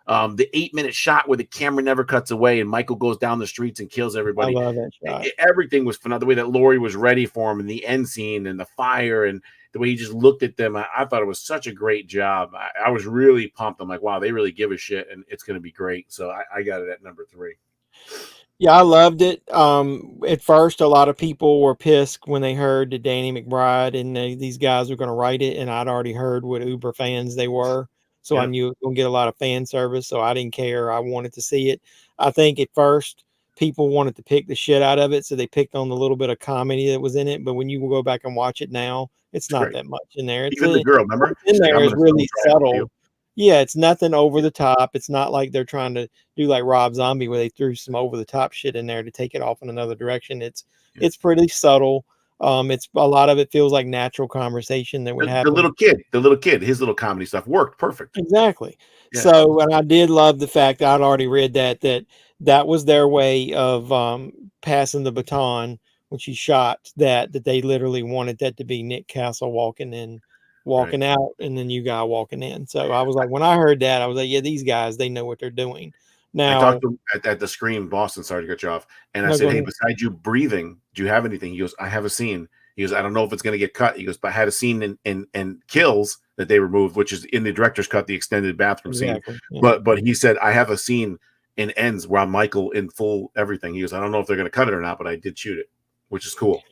The 8-minute shot where the camera never cuts away and Michael goes down the streets and kills everybody. I love that shot. Everything was phenomenal. The way that Laurie was ready for him and the end scene and the fire and the way he just looked at them. I thought it was such a great job. I was really pumped. I'm like, wow, they really give a shit and it's going to be great. So I got it at number 3. Yeah, I loved it. At first, a lot of people were pissed when they heard that Danny McBride and these guys were going to write it, and I'd already heard what Uber fans they were, so I knew it was going to get a lot of fan service, so I didn't care. I wanted to see it. I think at first, people wanted to pick the shit out of it, so they picked on the little bit of comedy that was in it, but when you go back and watch it now, it's not that much in there. Even the girl, remember? In there is really subtle. Yeah, it's nothing over the top. It's not like they're trying to do like Rob Zombie where they threw some over the top shit in there to take it off in another direction. It's pretty subtle. It's a lot of it feels like natural conversation that would happen. The little kid, his little comedy stuff worked perfect. Exactly. Yeah. So, and I did love the fact that I'd already read that was their way of passing the baton when she shot that they literally wanted that to be Nick Castle walking out, and then you guy walking in. So I was like, when I heard that, I was like, yeah, these guys, they know what they're doing. Now I talked to him at the Scream Boston, sorry to cut you off, and I said, hey, besides you breathing, do you have anything? He goes, I have a scene. He goes, I don't know if it's going to get cut. He goes, but I had a scene in Kills that they removed, which is in the director's cut, the extended bathroom scene. Yeah. But he said, I have a scene in Ends where I'm Michael in full everything. He goes, I don't know if they're going to cut it or not, but I did shoot it, which is cool.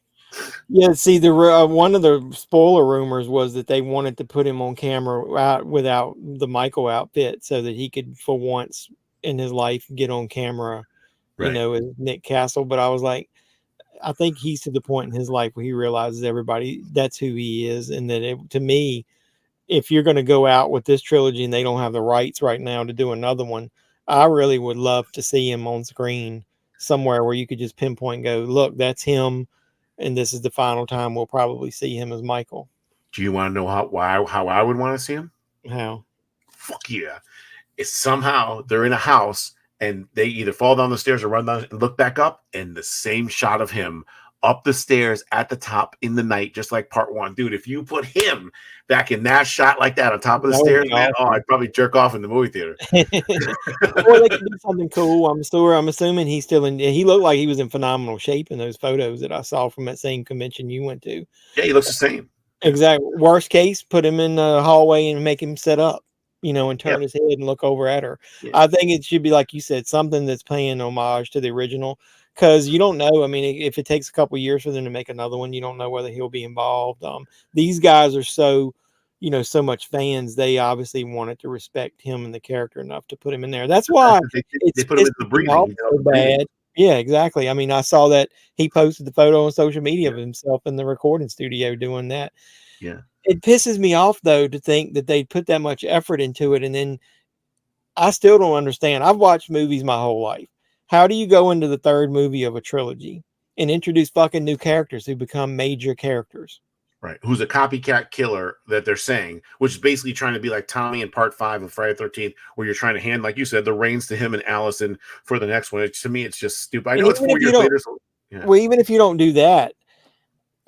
Yeah, see, the one of the spoiler rumors was that they wanted to put him on camera out without the Michael outfit so that he could, for once in his life, get on camera, you know, as Nick Castle. But I was like, I think he's to the point in his life where he realizes everybody, that's who he is. And that to me, if you're going to go out with this trilogy and they don't have the rights right now to do another one, I really would love to see him on screen somewhere where you could just pinpoint and go, look, that's him. And this is the final time we'll probably see him as Michael. Do you want to know how I would want to see him? How? Fuck yeah. It's somehow they're in a house and they either fall down the stairs or run down and look back up, and the same shot of him up the stairs at the top in the night, just like part one. Dude, if you put him back in that shot like that on top of the stairs, man, I'd probably jerk off in the movie theater. Or they could do something cool. I'm assuming he's still in. He looked like he was in phenomenal shape in those photos that I saw from that same convention you went to. Yeah, he looks the same. Exactly. Worst case, put him in the hallway and make him sit up, you know, and turn his head and look over at her. Yeah. I think it should be, like you said, something that's paying homage to the original. Because you don't know. I mean, if it takes a couple of years for them to make another one, you don't know whether he'll be involved. These guys are so, you know, so much fans. They obviously wanted to respect him and the character enough to put him in there. That's why they put him in the breathing. So bad. Yeah, exactly. I mean, I saw that he posted the photo on social media of himself in the recording studio doing that. Yeah. It pisses me off, though, to think that they put that much effort into it. And then I still don't understand. I've watched movies my whole life. How do you go into the third movie of a trilogy and introduce fucking new characters who become major characters? Right. Who's a copycat killer that they're saying, which is basically trying to be like Tommy in part 5 of Friday the 13th, where you're trying to hand, like you said, the reins to him and Allison for the next one. To me, it's just stupid. I know it's 4 years later. So, yeah. Well, even if you don't do that,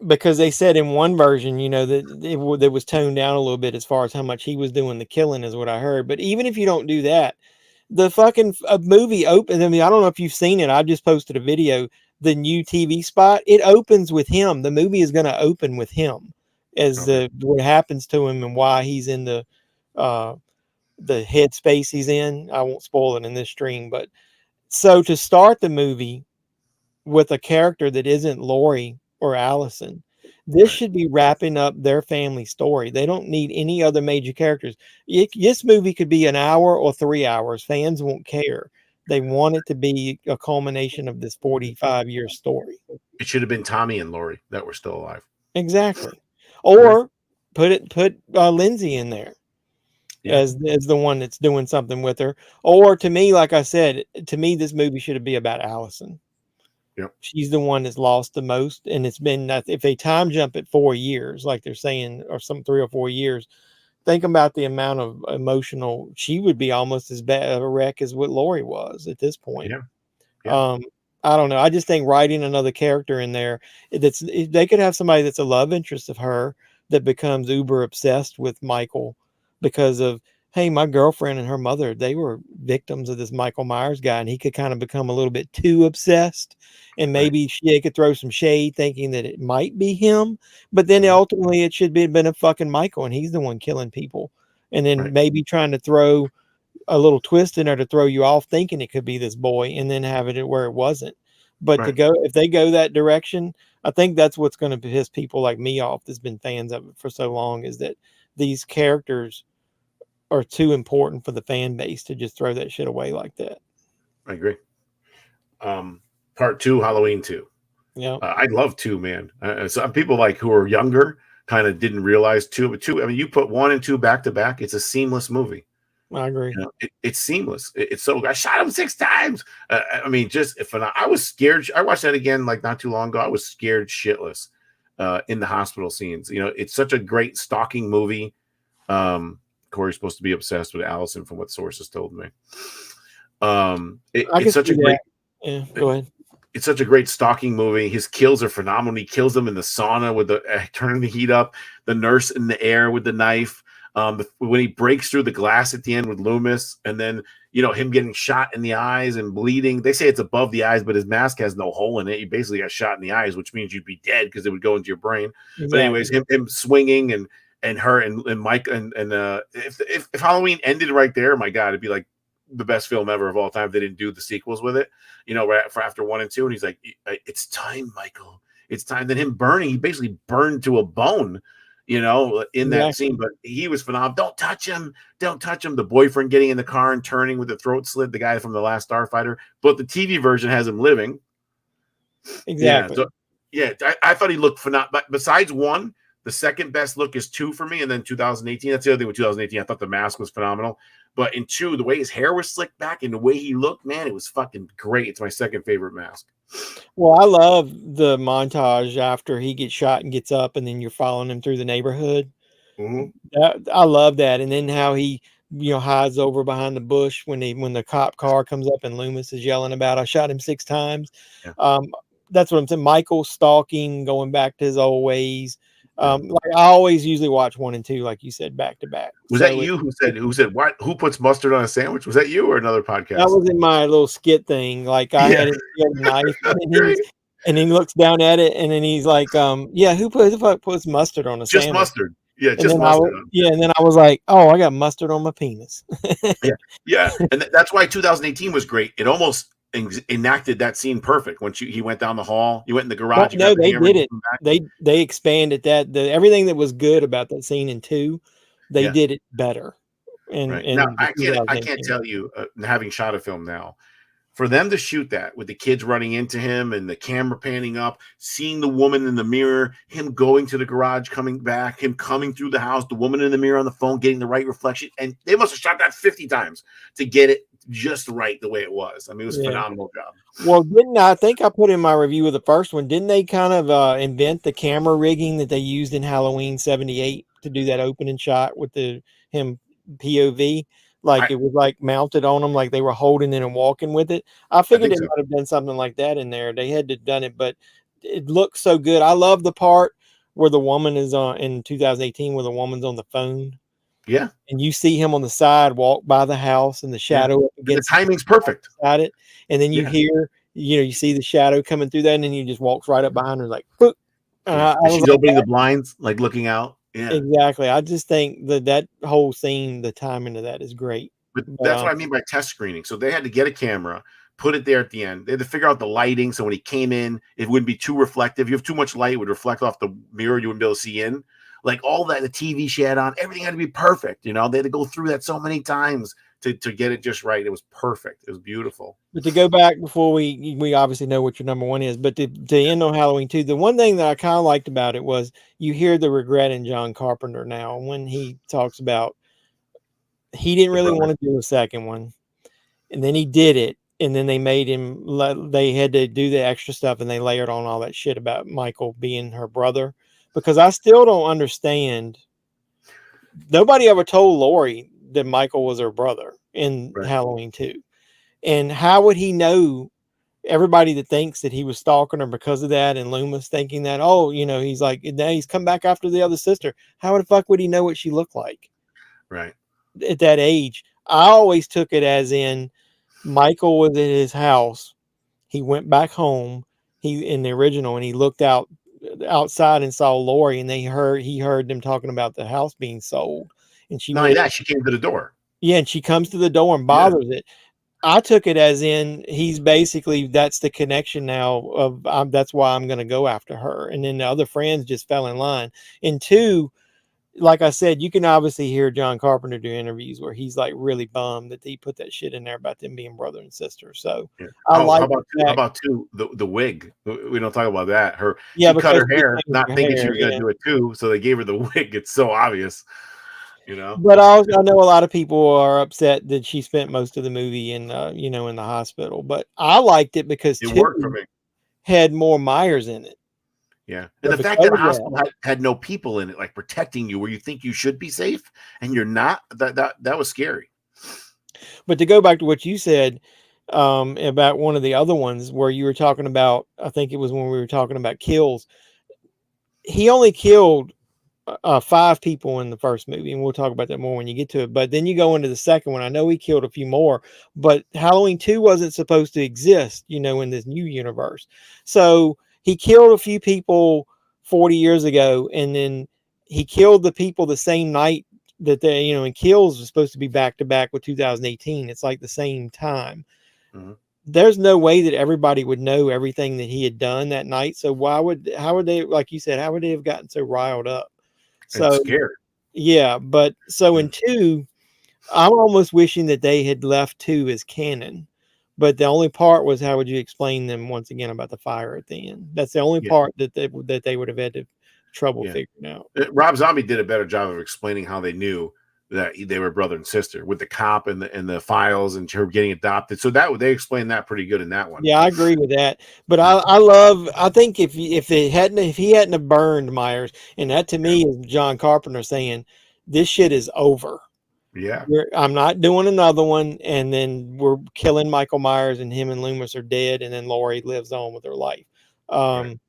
because they said in one version, you know, that it was toned down a little bit as far as how much he was doing the killing is what I heard. But even if you don't do that, the fucking movie opens. I mean, I don't know if you've seen it. I just posted a video. The new TV spot. It opens with him. The movie is going to open with him as what happens to him and why he's in the headspace he's in. I won't spoil it in this stream, but so to start the movie with a character that isn't Lori or Allison, this should be wrapping up their family story. They don't need any other major characters. This movie could be an hour or 3 hours. Fans won't care. They want it to be a culmination of this 45-year story. It should have been Tommy and Lori that were still alive. Exactly. Or put Lindsay in there as the one that's doing something with her. Or to me, like I said, to me, this movie should be about Allison. Yep. She's the one that's lost the most. And it's been, if they time jump at 4 years, like they're saying, or some 3 or 4 years, think about the amount of emotional, she would be almost as bad of a wreck as what Lori was at this point. Yeah. I don't know. I just think writing another character in there, they could have somebody that's a love interest of her that becomes uber obsessed with Michael because of, hey, my girlfriend and her mother, they were victims of this Michael Myers guy, and he could kind of become a little bit too obsessed, and maybe she could throw some shade thinking that it might be him, but then ultimately it should be been a fucking Michael, and he's the one killing people, and then maybe trying to throw a little twist in there to throw you off thinking it could be this boy, and then have it where it wasn't. But if they go that direction, I think that's what's going to piss people like me off that's been fans of it for so long, is that these characters are too important for the fan base to just throw that shit away like that. I agree. Part 2, Halloween 2. Yeah. I love 2, man. Some people like who are younger kind of didn't realize 2, but 2, I mean, you put 1 and 2 back to back, it's a seamless movie. I agree. You know, it's seamless. It's so, I shot him 6 times. I mean, just if I was scared. I watched that again like not too long ago. I was scared shitless in the hospital scenes. You know, it's such a great stalking movie. Corey's supposed to be obsessed with Allison from what sources told me. It's such a great. Yeah, go ahead. it's such a great stalking movie. His kills are phenomenal. He kills them in the sauna with the turning the heat up, the nurse in the air with the knife. When he breaks through the glass at the end with Loomis, and then him getting shot in the eyes and bleeding. They say it's above the eyes, but his mask has no hole in it. He basically got shot in the eyes, which means you'd be dead because it would go into your brain. Exactly. But anyways, him swinging and her and Mike and if Halloween ended right there, my God, it'd be like the best film ever of all time. If they didn't do the sequels with it, right for after 1 and 2, and he's like, "It's time, Michael. It's time." Then him burning, he basically burned to a bone, in that scene. But he was phenomenal. Don't touch him. Don't touch him. The boyfriend getting in the car and turning with the throat slit, the guy from The Last Starfighter. But the TV version has him living. Exactly. I thought he looked phenomenal. But besides 1, the second best look is 2 for me, and then 2018. That's the other thing with 2018. I thought the mask was phenomenal. But in 2, the way his hair was slicked back and the way he looked, man, it was fucking great. It's my second favorite mask. Well, I love the montage after he gets shot and gets up, and then you're following him through the neighborhood. Mm-hmm. I love that. And then how he, hides over behind the bush when the cop car comes up and Loomis is yelling about, "I shot him 6 times." Yeah. That's what I'm saying. Michael stalking, going back to his old ways. Like I always usually watch 1 and 2, like you said, back to back. Was that you who said what? Who puts mustard on a sandwich? Was that you or another podcast? That was in my little skit thing. Like I had a knife, and he looks down at it, and then he's like, who the fuck puts mustard on a sandwich? Just mustard. Yeah, just mustard. And then I was like, oh, I got mustard on my penis. Yeah. And that's why 2018 was great. It almost enacted that scene perfect. When he went down the hall, you went in the garage. No, they did it. They expanded that. Everything that was good about that scene in 2, they did it better. Now, I can't tell you, having shot a film now, for them to shoot that with the kids running into him and the camera panning up, seeing the woman in the mirror, him going to the garage, coming back, him coming through the house, the woman in the mirror on the phone, getting the right reflection. And they must have shot that 50 times to get it just right the way it was. I mean, it was a phenomenal job. Well, I think I put in my review of the first one, didn't they kind of invent the camera rigging that they used in Halloween 78 to do that opening shot with him POV? Like it was like mounted on them, like they were holding it and walking with it. I figured they might have done something like that in there. They had to have done it, but it looks so good. I love the part where the woman is on in 2018, where the woman's on the phone. Yeah. And you see him on the side walk by the house and the shadow against the timing's perfect. At it. And then you hear, you see the shadow coming through that, and then he just walks right up behind her like, boop. She's opening the blinds, like looking out. Yeah, exactly. I just think that whole scene, the timing of that is great. But that's what I mean by test screening. So they had to get a camera, put it there at the end. They had to figure out the lighting. So when he came in, it wouldn't be too reflective. You have too much light, it would reflect off the mirror. You wouldn't be able to see in. Like all that, the TV she had on, everything had to be perfect. They had to go through that so many times to get it just right. It was perfect. It was beautiful. But to go back before we obviously know what your number 1 is, but to end on Halloween 2, the one thing that I kind of liked about it was you hear the regret in John Carpenter now when he talks about he didn't really want to do a second one, and then he did it, and then they made him. They had to do the extra stuff, and they layered on all that shit about Michael being her brother. Because I still don't understand. Nobody ever told Lori that Michael was her brother in Halloween 2. And how would he know everybody that thinks that he was stalking her because of that, and Loomis thinking that, he's like, now he's come back after the other sister. How the fuck would he know what she looked like? Right. At that age. I always took it as in Michael was at his house. He went back home. In the original, and he looked outside and saw Lori, and he heard them talking about the house being sold, and she she came to the door. Yeah, and she comes to the door and bothers it. I took it as in he's basically, that's the connection now of that's why I'm going to go after her, and then the other friends just fell in line. And 2, like I said, you can obviously hear John Carpenter do interviews where he's like really bummed that he put that shit in there about them being brother and sister. So how about 2, the wig? We don't talk about that. She cut her hair, not thinking she was going to do it too. So they gave her the wig. It's so obvious, But I know a lot of people are upset that she spent most of the movie in the hospital. But I liked it because it worked for me. Had more Myers in it. Yeah. And the fact that the hospital had no people in it, like protecting you where you think you should be safe and you're not, that was scary. But to go back to what you said, about one of the other ones where you were talking about, I think it was when we were talking about kills. He only killed 5 people in the first movie, and we'll talk about that more when you get to it. But then you go into the second one. I know he killed a few more, but Halloween 2 wasn't supposed to exist, you know, in this new universe. So he killed a few people 40 years ago, and then he killed the people the same night that they, you know, and kills was supposed to be back to back with 2018. It's like the same time. Mhm. There's no way that everybody would know everything that he had done that night. So how would they, like you said, how would they have gotten so riled up? And So scared. yeah, but so in 2, I'm almost wishing that they had left 2 as canon. But the only part was, how would you explain them once again about the fire at the end? That's the only Yeah. part that they would have had to trouble Yeah. figuring out. Rob Zombie did a better job of explaining how they knew that they were brother and sister with the cop and the files and her getting adopted. So that they explained that pretty good in that one. Yeah, I agree with that. But I think if he hadn't have burned Myers, and that to me is John Carpenter saying, this shit is over. Yeah. I'm not doing another one, and then we're killing Michael Myers, and him and Loomis are dead, and then Laurie lives on with her life. Right.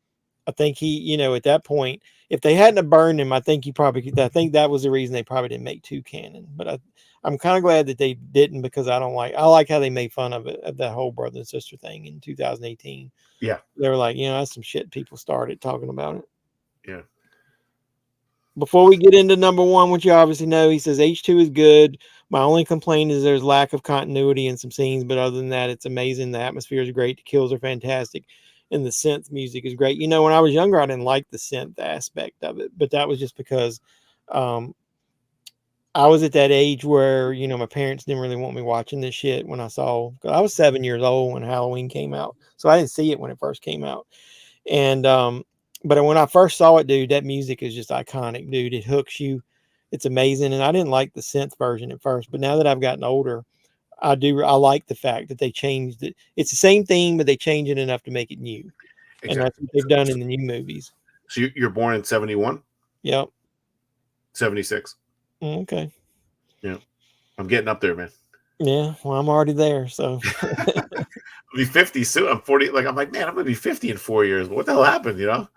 I think he, you know, at that point, if they hadn't have burned him, I think that was the reason they probably didn't make 2 canon. But I'm kind of glad that they didn't, because I like how they made fun of it, of that whole brother and sister thing in 2018. Yeah. They were like, you know, that's some shit people started talking about it. Yeah. Before we get into number 1, which you obviously know, he says H2 is good. My only complaint is there's lack of continuity in some scenes, but other than that, it's amazing. The atmosphere is great. The kills are fantastic, and the synth music is great. You know, when I was younger, I didn't like the synth aspect of it, but that was just because I was at that age where, you know, my parents didn't really want me watching this shit when I was 7 years old when Halloween came out, so I didn't see it when it first came out. And but when I first saw it, dude, that music is just iconic, dude. It hooks you. It's amazing. And I didn't like the synth version at first, but now that I've gotten older, I like the fact that they changed it. It's the same thing, but they change it enough to make it new. Exactly. And that's what they've done in the new movies. So you're born in 71? Yep. 76. Okay. Yeah. I'm getting up there, man. Yeah. Well, I'm already there. So I'll be 50 soon. I'm 40. Like, I'm like, man, I'm going to be 50 in 4 years. What the hell happened, you know?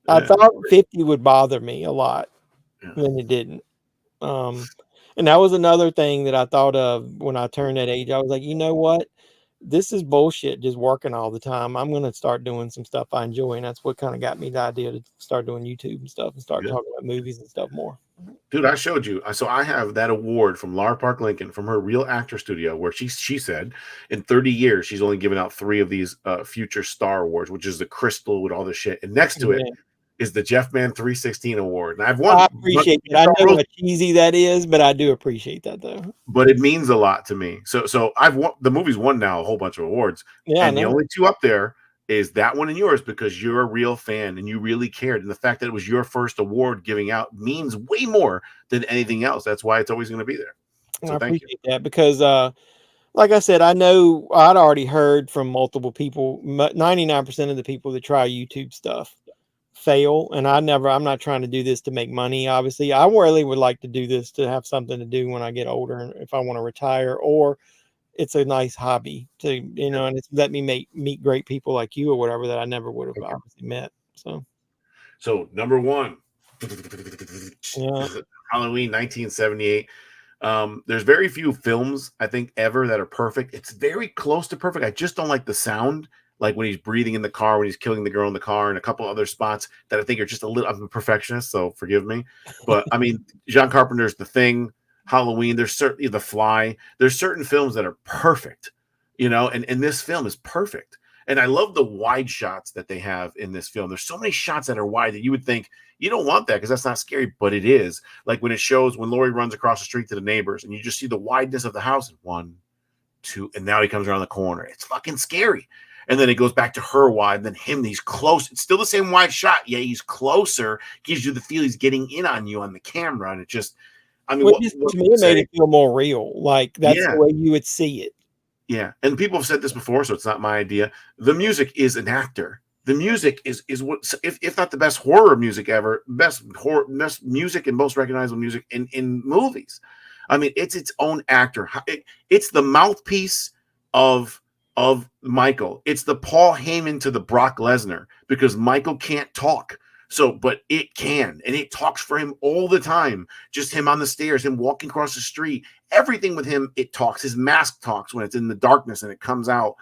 I thought 50 would bother me a lot, Yeah. and it didn't. And that was another thing that I thought of when I turned that age. I was like, you know what? This is bullshit, just working all the time. I'm going to start doing some stuff I enjoy. And that's what kind of got me the idea to start doing YouTube and stuff and start talking about movies and stuff more. Dude, I showed you. So I have that award from Lara Park Lincoln from her Real Actor Studio, where she said in 30 years, she's only given out 3 of these future star awards, which is the crystal with all the shit. And next to it is the JEFFMAN316 award. And I've won. I appreciate it. I know how cheesy that is, but I do appreciate that though. But it means a lot to me. So I've won. The movie's won now a whole bunch of awards. Yeah, and the only 2 up there is that one and yours, because you're a real fan and you really cared. And the fact that it was your first award giving out means way more than anything else. That's why it's always going to be there. So I appreciate that, because like I said, I know I'd already heard from multiple people, 99% of the people that try YouTube stuff fail. And I'm not trying to do this to make money. Obviously, I really would like to do this to have something to do when I get older, and if I want to retire, or it's a nice hobby to, you know, and it's let me meet great people like you or whatever that I never would have obviously met. So number 1, yeah. Halloween 1978. There's very few films, I think, ever that are perfect. It's very close to perfect. I just don't like the sound, like when he's breathing in the car, when he's killing the girl in the car, and a couple other spots that I think are just a little. I'm a perfectionist, so forgive me. But I mean, John Carpenter's The Thing, Halloween, there's certainly The Fly. There's certain films that are perfect, you know, and this film is perfect. And I love the wide shots that they have in this film. There's so many shots that are wide that you would think you don't want that because that's not scary, but it is. Like when it shows when Laurie runs across the street to the neighbors and you just see the wideness of the house. 1, 2, and now he comes around the corner. It's fucking scary. And then it goes back to her wide, and then him, he's close. It's still the same wide shot. Yeah, he's closer. Gives you the feel he's getting in on you on the camera. And it just, I mean, to me, it made it feel more real. Like that's the way you would see it. Yeah. And people have said this before, so it's not my idea. The music is an actor. The music is what, if not the best horror music ever, best music and most recognizable music in movies. I mean, it's its own actor. It's the mouthpiece of Michael. It's the Paul Heyman to the Brock Lesnar, because Michael can't talk. So, but it can, and it talks for him all the time. Just him on the stairs, him walking across the street, everything with him, it talks. His mask talks when it's in the darkness and it comes out.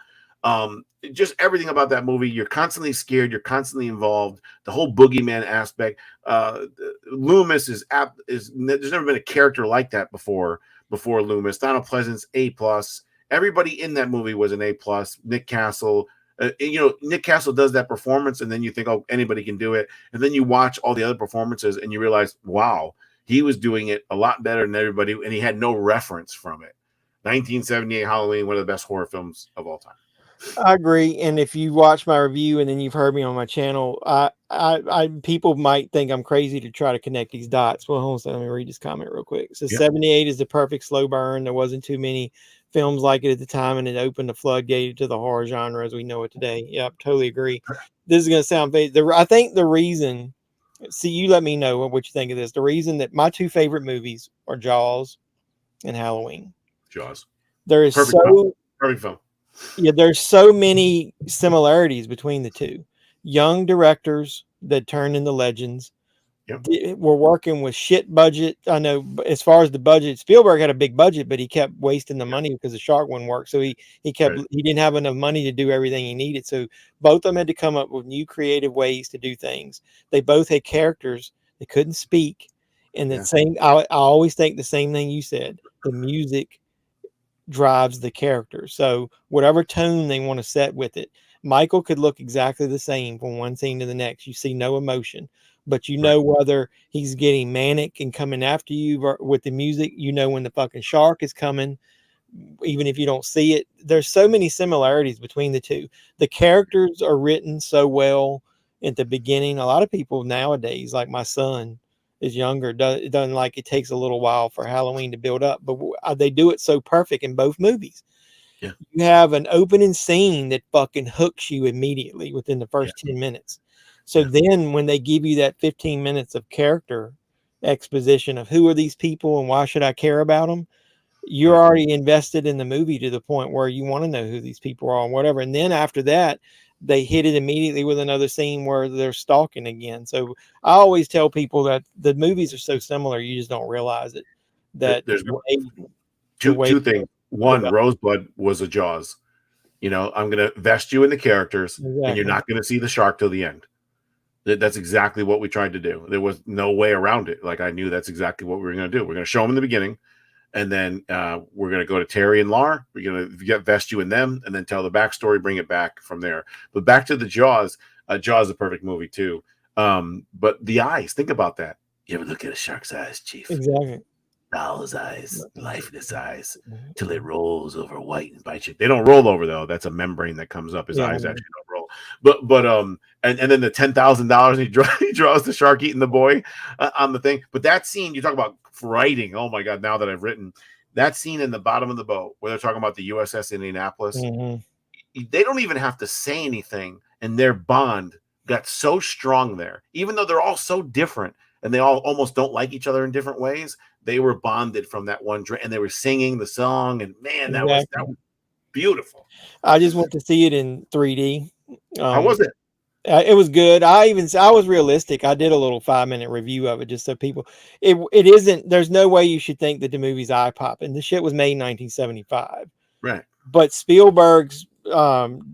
Just everything about that movie. You're constantly scared. You're constantly involved. The whole boogeyman aspect. Loomis is there's never been a character like that before Loomis. Donald Pleasance, A+. Everybody in that movie was an A+. Nick Castle. Nick Castle does that performance, and then you think, oh, anybody can do it. And then you watch all the other performances, and you realize, wow, he was doing it a lot better than everybody, and he had no reference from it. 1978 Halloween, one of the best horror films of all time. I agree. And if you watch my review and then you've heard me on my channel, people might think I'm crazy to try to connect these dots. Well, hold on, let me read this comment real quick. So 78 is the perfect slow burn. There wasn't too many films like it at the time, and it opened the floodgate to the horror genre as we know it today. Yep, totally agree. This is going to sound vague. I think the reason, see, you let me know what you think of this. The reason that my two favorite movies are Jaws and Halloween. Jaws. There is perfect film. Yeah, there's so many similarities between the two. Young directors that turned into legends. We're working with shit budget. I know as far as the budget, Spielberg had a big budget, but he kept wasting the money because the shark wouldn't work. So he didn't have enough money to do everything he needed. So both of them had to come up with new creative ways to do things. They both had characters that couldn't speak. And the same, I always think the same thing you said. The music drives the character. So whatever tone they want to set with it, Michael could look exactly the same from one scene to the next. You see no emotion, but you know whether he's getting manic and coming after you with the music. You know when the fucking shark is coming, even if you don't see it. There's so many similarities between the two. The characters are written so well at the beginning. A lot of people nowadays, like my son is younger, it doesn't like it takes a little while for Halloween to build up, but they do it so perfect in both movies. You have an opening scene that fucking hooks you immediately within the first 10 minutes. So then when they give you that 15 minutes of character exposition of who are these people and why should I care about them, you're already invested in the movie to the point where you want to know who these people are and whatever. And then after that, they hit it immediately with another scene where they're stalking again. So I always tell people that the movies are so similar, you just don't realize it. That there's two things. One, Rosebud was a Jaws. I'm going to vest you in the characters, and you're not going to see the shark till the end. That's exactly what we tried to do. There was no way around it. Like, I knew that's exactly what we were going to do. We're going to show them in the beginning, and then we're going to go to Terry and Lar. We're going to vest you in them, and then tell the backstory, bring it back from there. But back to the Jaws. Jaws is a perfect movie, too. But the eyes, think about that. You ever look at a shark's eyes, Chief? Exactly. Owl's eyes, lifeless eyes, till it rolls over white and bites you. They don't roll over, though. That's a membrane that comes up. His eyes actually don't roll. But and then the $10,000 he draws the shark eating the boy on the thing. But that scene, you talk about writing. Oh my God! Now that I've written that scene in the bottom of the boat where they're talking about the USS Indianapolis, they don't even have to say anything, and their bond got so strong there. Even though they're all so different and they all almost don't like each other in different ways, they were bonded from that one drink, and they were singing the song, and man, that was beautiful. I just went to see it in 3D. How was it? It was good. I was realistic. I did a little 5-minute review of it just so people. It isn't. There's no way you should think that the movie's eye popping. The shit was made in 1975. Right. But Spielberg's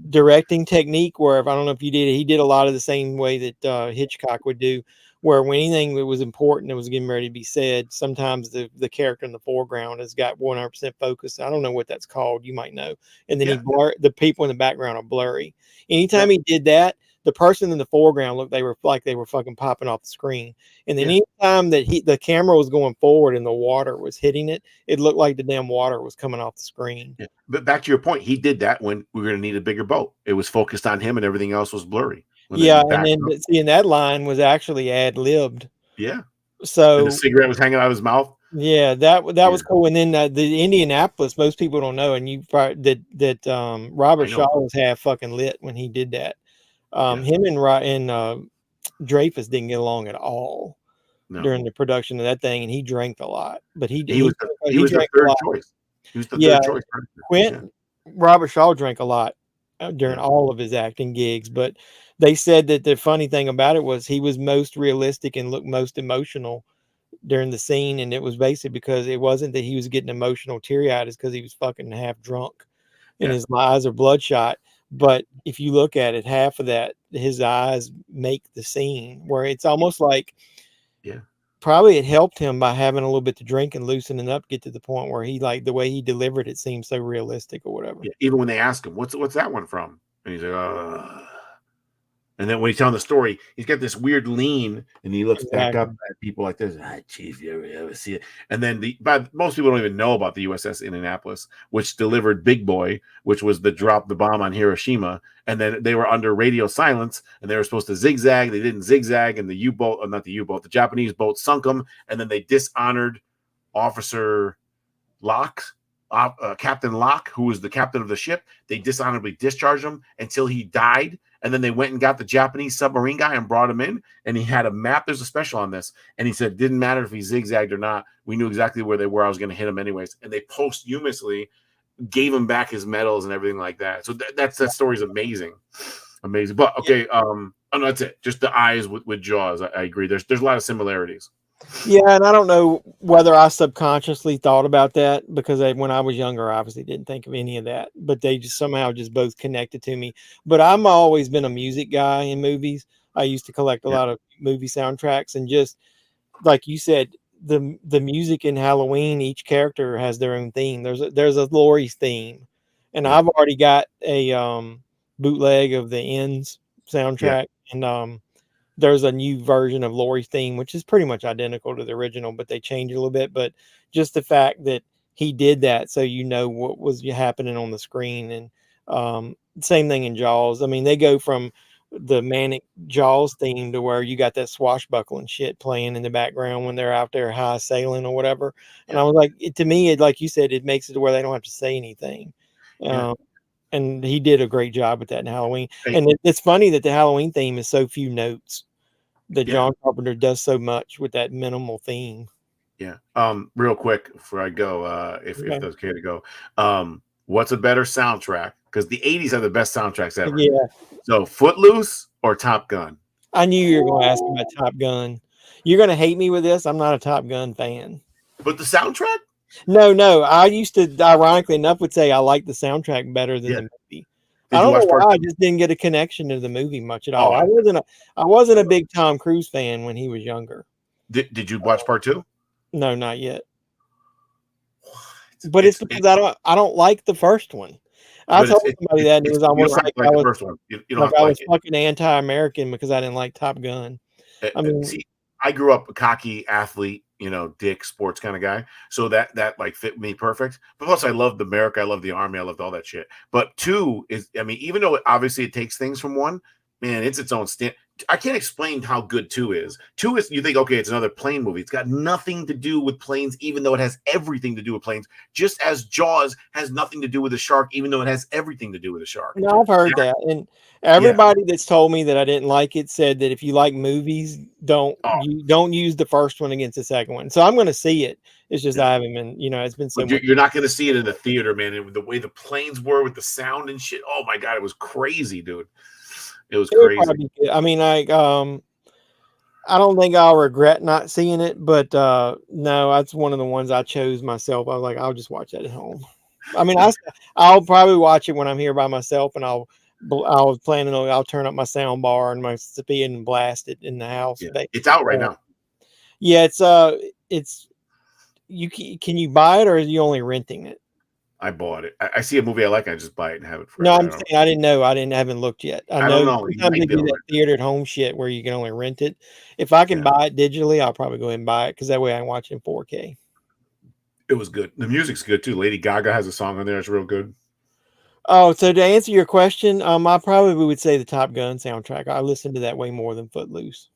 directing technique, where I don't know if you did it, he did a lot of the same way that Hitchcock would do. Where when anything that was important that was getting ready to be said, sometimes the character in the foreground has got 100% focus. I don't know what that's called. You might know. And then the people in the background are blurry. Anytime he did that, the person in the foreground looked they were fucking popping off the screen. And then anytime that the camera was going forward and the water was hitting it, it looked like the damn water was coming off the screen. Yeah. But back to your point, he did that when we were going to need a bigger boat. It was focused on him, and everything else was blurry. And then seeing that line was actually ad-libbed. Yeah. So and the cigarette was hanging out of his mouth. Yeah, that was cool. And then the Indianapolis, most people don't know, and Robert Shaw was half fucking lit when he did that. Him and Dreyfuss didn't get along at all during the production of that thing, and he drank a lot. But he was the third choice. He was the third choice. Robert Shaw drank a lot during all of his acting gigs, but they said that the funny thing about it was he was most realistic and looked most emotional during the scene, and it was basically because it wasn't that he was getting emotional teary-eyed, it's because he was fucking half drunk and his eyes are bloodshot. But if you look at it, half of that, his eyes make the scene where it's almost like probably it helped him by having a little bit to drink and loosening up, get to the point where he, like, the way he delivered it seemed so realistic or whatever. Even when they ask him, what's that one from? And he's like, and then when he's telling the story, he's got this weird lean, and he looks back up at people like this. Chief, you ever see it? And then most people don't even know about the USS Indianapolis, which delivered Big Boy, which was the drop the bomb on Hiroshima. And then they were under radio silence, and they were supposed to zigzag. They didn't zigzag, and the Japanese boat sunk them. And then they dishonored Officer Locke. Captain Locke, who was the captain of the ship. They dishonorably discharged him until he died. And then they went and got the Japanese submarine guy and brought him in. And he had a map. There's a special on this. And he said, didn't matter if he zigzagged or not. We knew exactly where they were. I was going to hit him anyways. And they posthumously gave him back his medals and everything like that. So that story's amazing. Amazing. But okay. No, that's it. Just the eyes with Jaws. I agree. There's a lot of similarities. Yeah, and I don't know whether I subconsciously thought about that because when I was younger, I obviously didn't think of any of that, but they just somehow just both connected to me. But I'm always been a music guy in movies. I used to collect a lot of movie soundtracks, and just like you said, the music in Halloween, each character has their own theme. There's a Laurie's theme, and I've already got a bootleg of the Ends soundtrack, and there's a new version of Laurie's theme, which is pretty much identical to the original, but they changed it a little bit. But just the fact that he did that, so you know what was happening on the screen. And same thing in Jaws. I mean, they go from the manic Jaws theme to where you got that swashbuckling shit playing in the background when they're out there high sailing or whatever. And I was like, to me, like you said, it makes it to where they don't have to say anything. And he did a great job with that in Halloween. And it's funny that the Halloween theme is so few notes. That John Carpenter does so much with that minimal theme. Yeah. Real quick before I go, if that's okay to go, what's a better soundtrack? Because the 80s are the best soundtracks ever. Yeah. So Footloose or Top Gun? I knew you were going to ask me about Top Gun. You're going to hate me with this. I'm not a Top Gun fan. But the soundtrack? No. I used to, ironically enough, would say I like the soundtrack better than the movie. I don't know why. I just didn't get a connection to the movie much at all. I wasn't a big Tom Cruise fan when he was younger. Did you watch part 2? No, not yet. But it's because I don't like the first one. I told somebody that, and it was almost like I was, first one. You don't like I was fucking anti-American because I didn't like Top Gun. I mean, see, I grew up a cocky athlete, dick sports kind of guy. So that like fit me perfect. But plus I loved America. I loved the Army. I loved all that shit. But 2 is, I mean, even though obviously it takes things from 1, man, it's its own stand. I can't explain how good 2 is. 2 is, you think, okay, it's another plane movie. It's got nothing to do with planes, even though it has everything to do with planes. Just as Jaws has nothing to do with a shark, even though it has everything to do with a shark. No, I've heard that. And everybody that's told me that I didn't like it said that if you like movies, don't use the first one against the second one. So I'm going to see it. It's just I haven't been, it's been so much. You're not going to see it in the theater, man. And the way the planes were with the sound and shit. Oh my God, it was crazy, dude. It was crazy. I mean, I don't think I'll regret not seeing it, but no, that's one of the ones I chose myself. I was like, I'll just watch that at home. I mean, I'll probably watch it when I'm here by myself, and I was planning on I'll turn up my sound bar and my speed and blast it in the house. Yeah. It's out right now. Yeah, it's can you buy it, or are you only renting it? I bought it. I see a movie I like, I just buy it and have it forever. No, I'm saying I didn't know. I haven't looked yet. I don't know. Sometimes they do that theater at home shit where you can only rent it. If I can buy it digitally, I'll probably go ahead and buy it because that way I can watch it in 4K. It was good. The music's good too. Lady Gaga has a song on there. It's real good. Oh, so to answer your question, I probably would say the Top Gun soundtrack. I listened to that way more than Footloose.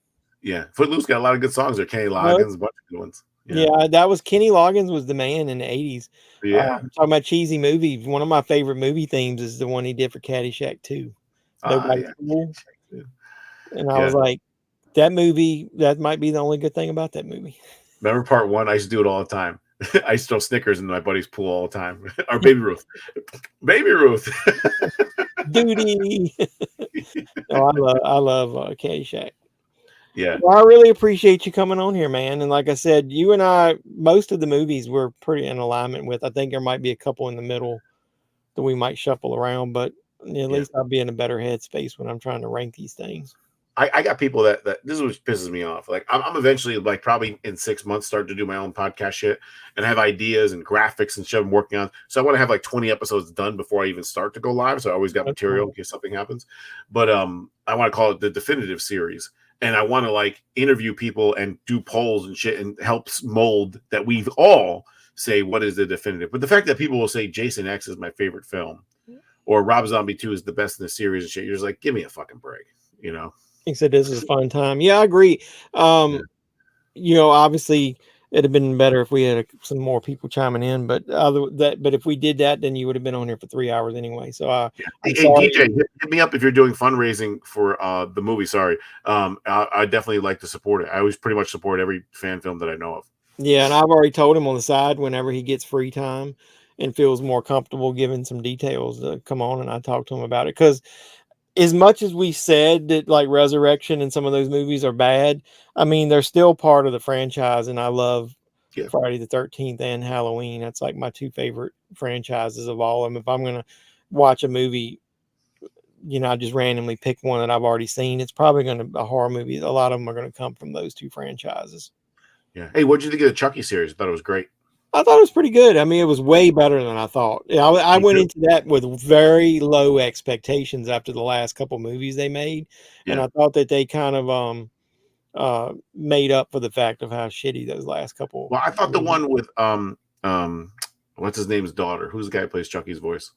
Yeah, Footloose got a lot of good songs there. Kenny Loggins, a bunch of good ones. Yeah, that was Kenny Loggins was the man in the 80s. Yeah. Talking about cheesy movies. One of my favorite movie themes is the one he did for Caddyshack 2. Nobody's Cool. And I was like, that movie, that might be the only good thing about that movie. Remember part 1? I used to do it all the time. I used to throw Snickers into my buddy's pool all the time. Or Baby Ruth. Baby Ruth. Duty. Oh, I love Caddyshack. Yeah. Well, I really appreciate you coming on here, man. And like I said, you and I, most of the movies we're pretty in alignment with. I think there might be a couple in the middle that we might shuffle around, but at least I'll be in a better headspace when I'm trying to rank these things. I got people that this is what pisses me off. Like I'm eventually, like, probably in 6 months start to do my own podcast shit and have ideas and graphics and shit I'm working on. So I want to have like 20 episodes done before I even start to go live. So I always got material in case something happens. But I want to call it the definitive series. And I want to like interview people and do polls and shit and helps mold that we've all say what is the definitive. But the fact that people will say Jason X is my favorite film or Rob Zombie 2 is the best in the series and shit, you're just like, give me a fucking break, you know? He said this is a fun time. Yeah, I agree. You know, obviously it'd have been better if we had some more people chiming in, but but if we did that, then you would have been on here for 3 hours anyway. So hey, DJ, hit me up if you're doing fundraising for the movie. Sorry. I definitely like to support it. I always pretty much support every fan film that I know of. Yeah, and I've already told him on the side whenever he gets free time and feels more comfortable giving some details to come on, and I talk to him about it. Because as much as we said that like Resurrection and some of those movies are bad, I mean, they're still part of the franchise, and I love Friday the 13th and Halloween. That's like my two favorite franchises of all of them. If I'm going to watch a movie, you know, I just randomly pick one that I've already seen. It's probably going to a horror movie. A lot of them are going to come from those two franchises. Yeah. Hey, what'd you think of the Chucky series? I thought it was great. I thought it was pretty good. I mean, it was way better than I thought. I went into that with very low expectations after the last couple movies they made, and I thought that they kind of made up for the fact of how shitty those last couple. Well, I thought the one with what's his name's daughter? Who's the guy who plays Chucky's voice?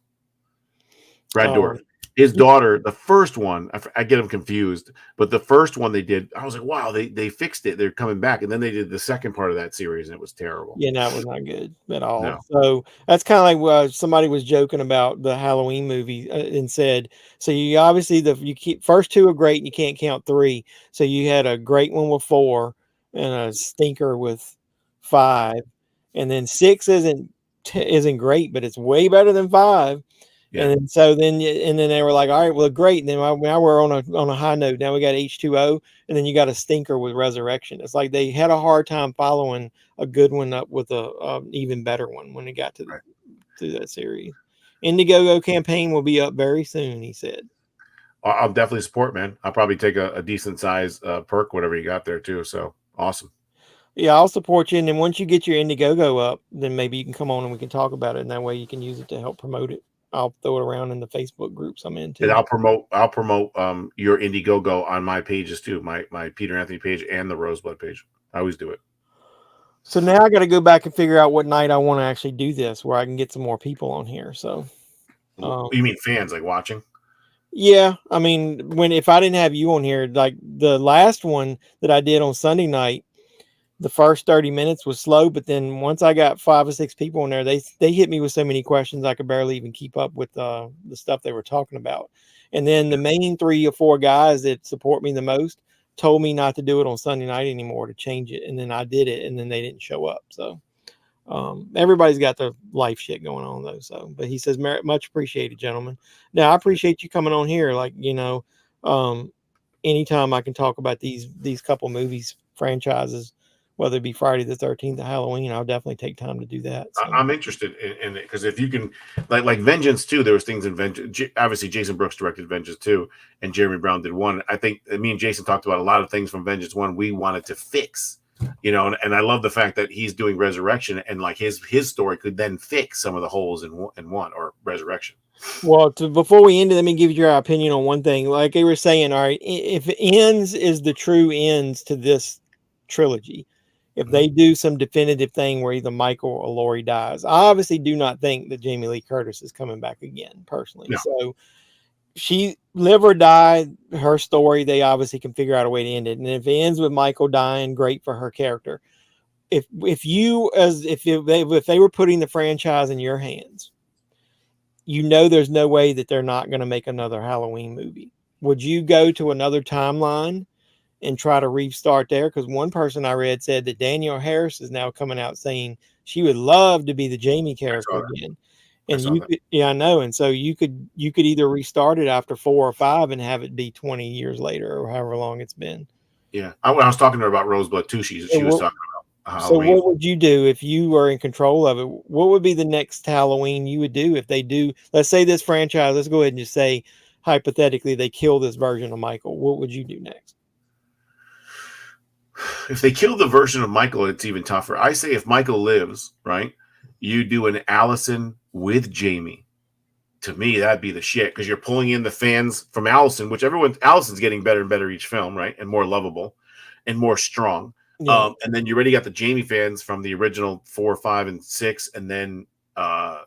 Brad Dourif. His daughter, the first one, I get them confused, but the first one they did, I was like, wow, they fixed it. They're coming back. And then they did the second part of that series, and it was terrible. Yeah, that was not good at all. No. So that's kind of like somebody was joking about the Halloween movie and said, so you obviously, you keep first two are great and you can't count three. So you had a great one with 4 and a stinker with 5. And then 6 isn't great, but it's way better than 5. Yeah. And then they were like, all right, well, great. And then now we're on a high note. Now we got H2O, and then you got a stinker with Resurrection. It's like they had a hard time following a good one up with a even better one when it got to that series. Indiegogo campaign will be up very soon, he said. I'll definitely support, man. I'll probably take a decent size perk, whatever you got there too. So awesome. Yeah, I'll support you. And then once you get your Indiegogo up, then maybe you can come on and we can talk about it. And that way you can use it to help promote it. I'll throw it around in the Facebook groups I'm in too. And I'll promote your Indiegogo on my pages too, my Peter Anthony page and the Roseblood page. I always do it. So now I got to go back and figure out what night I want to actually do this, where I can get some more people on here. So, you mean fans like watching? Yeah, I mean, if I didn't have you on here, like the last one that I did on Sunday night, the first 30 minutes was slow, but then once I got 5 or 6 people in there, they hit me with so many questions I could barely even keep up with the stuff they were talking about. And then the main 3 or 4 guys that support me the most told me not to do it on Sunday night anymore, to change it. And then I did it, and then they didn't show up. So everybody's got their life shit going on though. So, but he says, much appreciated, gentlemen. Now I appreciate you coming on here. Like, you know, anytime I can talk about these couple movies, franchises, whether it be Friday the 13th or Halloween, I'll definitely take time to do that. So. I'm interested in it because if you can, like Vengeance 2, there was things in Vengeance. Obviously, Jason Brooks directed Vengeance 2, and Jeremy Brown did 1. I think me and Jason talked about a lot of things from Vengeance 1 we wanted to fix, you know, and I love the fact that he's doing Resurrection, and like his story could then fix some of the holes in one or Resurrection. Well, before we end it, let me give you your opinion on one thing. Like they were saying, all right, if Ends is the true ends to this trilogy, if they do some definitive thing where either Michael or Laurie dies, I obviously do not think that Jamie Lee Curtis is coming back again, personally. No. So she live or die, her story, they obviously can figure out a way to end it. And if it ends with Michael dying, great for her character. If they were putting the franchise in your hands, you know there's no way that they're not going to make another Halloween movie. Would you go to another timeline and try to restart there. Because one person I read said that Danielle Harris is now coming out saying she would love to be the Jamie character again. And you could, yeah, I know. And so you could either restart it after 4 or 5 and have it be 20 years later or however long it's been. Yeah. I was talking to her about Rosebud too. She was talking about Halloween. So what would you do if you were in control of it? What would be the next Halloween you would do if they do? Let's say this franchise, let's go ahead and just say, hypothetically, they kill this version of Michael. What would you do next? If they kill the version of Michael, it's even tougher. I say if Michael lives, right, you do an Allison with Jamie. To me, that'd be the shit, because you're pulling in the fans from Allison, which Allison's getting better and better each film, right, and more lovable and more strong. Yeah. And then you already got the Jamie fans from the original 4, 5, and 6, and then Rob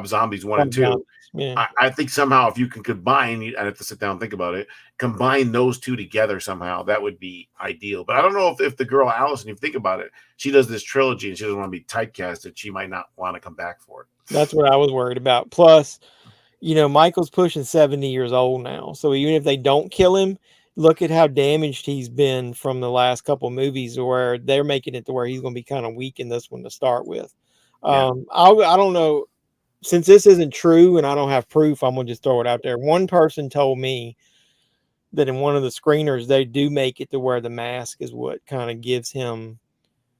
Zombie's 1 and 2. Yeah. I think somehow if you can combine, I have to sit down and think about it, combine those two together somehow, that would be ideal. But I don't know if the girl Allison, if you think about it, she does this trilogy and she doesn't want to be typecasted, she might not want to come back for it. That's what I was worried about. Plus, Michael's pushing 70 years old now. So even if they don't kill him, look at how damaged he's been from the last couple of movies, where they're making it to where he's going to be kind of weak in this one to start with. Yeah. I don't know. Since this isn't true and I don't have proof, I'm going to just throw it out there. One person told me that in one of the screeners, they do make it to where the mask is what kind of gives him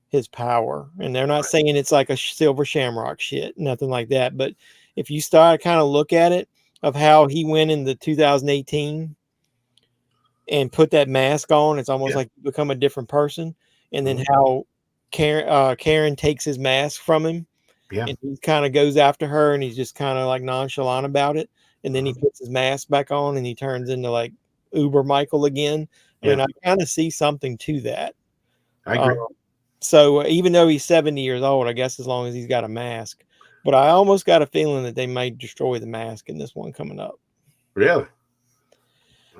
his power. And they're not saying it's like a Silver Shamrock shit, nothing like that. But if you start to kind of look at it, of how he went in the 2018 and put that mask on, it's almost like you become a different person. And then how Karen takes his mask from him. Yeah. And he kind of goes after her and he's just kind of like nonchalant about it. And then he puts his mask back on and he turns into like Uber Michael again. Yeah. And I kind of see something to that. I agree. So even though he's 70 years old, I guess as long as he's got a mask. But I almost got a feeling that they might destroy the mask in this one coming up. Really?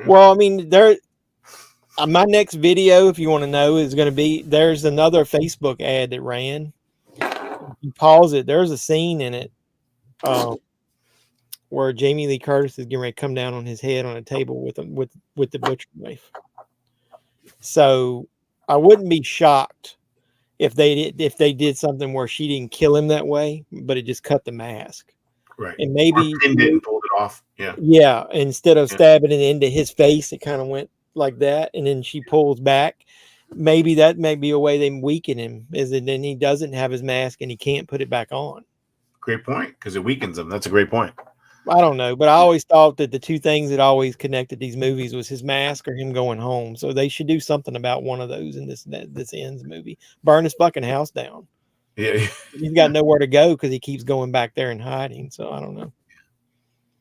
Well, I mean, my next video, if you want to know, is going to be, there's another Facebook ad that ran. You pause it, there's a scene in it where Jamie Lee Curtis is getting ready to come down on his head on a table with the butcher knife. So I wouldn't be shocked if they did something where she didn't kill him that way, but it just cut the mask. Right. And maybe didn't pull it off. Yeah. Yeah. Instead of stabbing it into his face, it kind of went like that, and then she pulls back. Maybe that may be a way they weaken him, is that then he doesn't have his mask and he can't put it back on. Great point, because it weakens him. That's a great point. I don't know, but I always thought that the two things that always connected these movies was his mask or him going home. So they should do something about one of those in this ends movie. Burn his fucking house down. Yeah. He's got nowhere to go because he keeps going back there and hiding. So I don't know.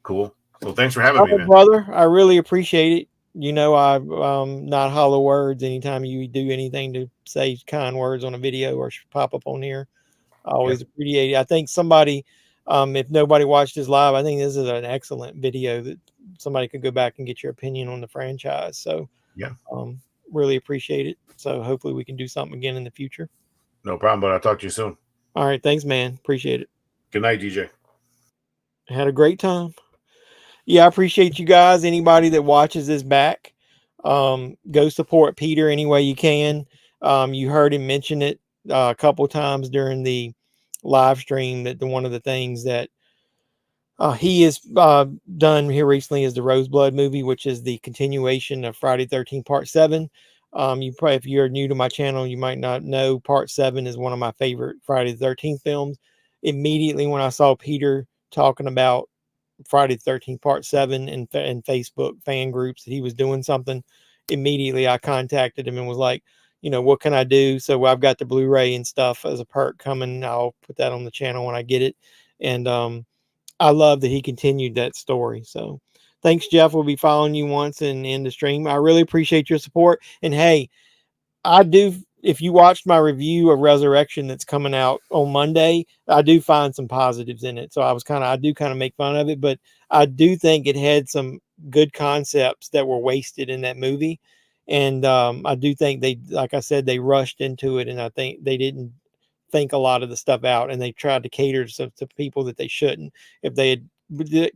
Cool. Well, thanks for having me, man. Brother. I really appreciate it. I not hollow words anytime you do anything to say kind words on a video or pop up on here. I always appreciate it. I think somebody, if nobody watched this live, I think this is an excellent video that somebody could go back and get your opinion on the franchise. So really appreciate it. So hopefully we can do something again in the future. No problem, but I'll talk to you soon. All right. Thanks, man. Appreciate it. Good night, DJ. Had a great time. Yeah, I appreciate you guys. Anybody that watches this back, go support Peter any way you can. You heard him mention it a couple times during the live stream that one of the things that he has done here recently is the Roseblood movie, which is the continuation of Friday the 13th Part 7. You probably, if you're new to my channel, you might not know Part 7 is one of my favorite Friday the 13th films. Immediately when I saw Peter talking about Friday the 13th Part 7 and Facebook fan groups that he was doing something, immediately I contacted him and was like, what can I do? So I've got the Blu-ray and stuff as a perk coming. I'll put that on the channel when I get it. And I love that he continued that story. So thanks, Jeff. We'll be following you once and end the stream. I really appreciate your support. And hey, if you watched my review of Resurrection that's coming out on Monday, I do find some positives in it. So I do kind of make fun of it, but I do think it had some good concepts that were wasted in that movie. And I do think like I said, they rushed into it, and I think they didn't think a lot of the stuff out, and they tried to cater to people that they shouldn't. If they had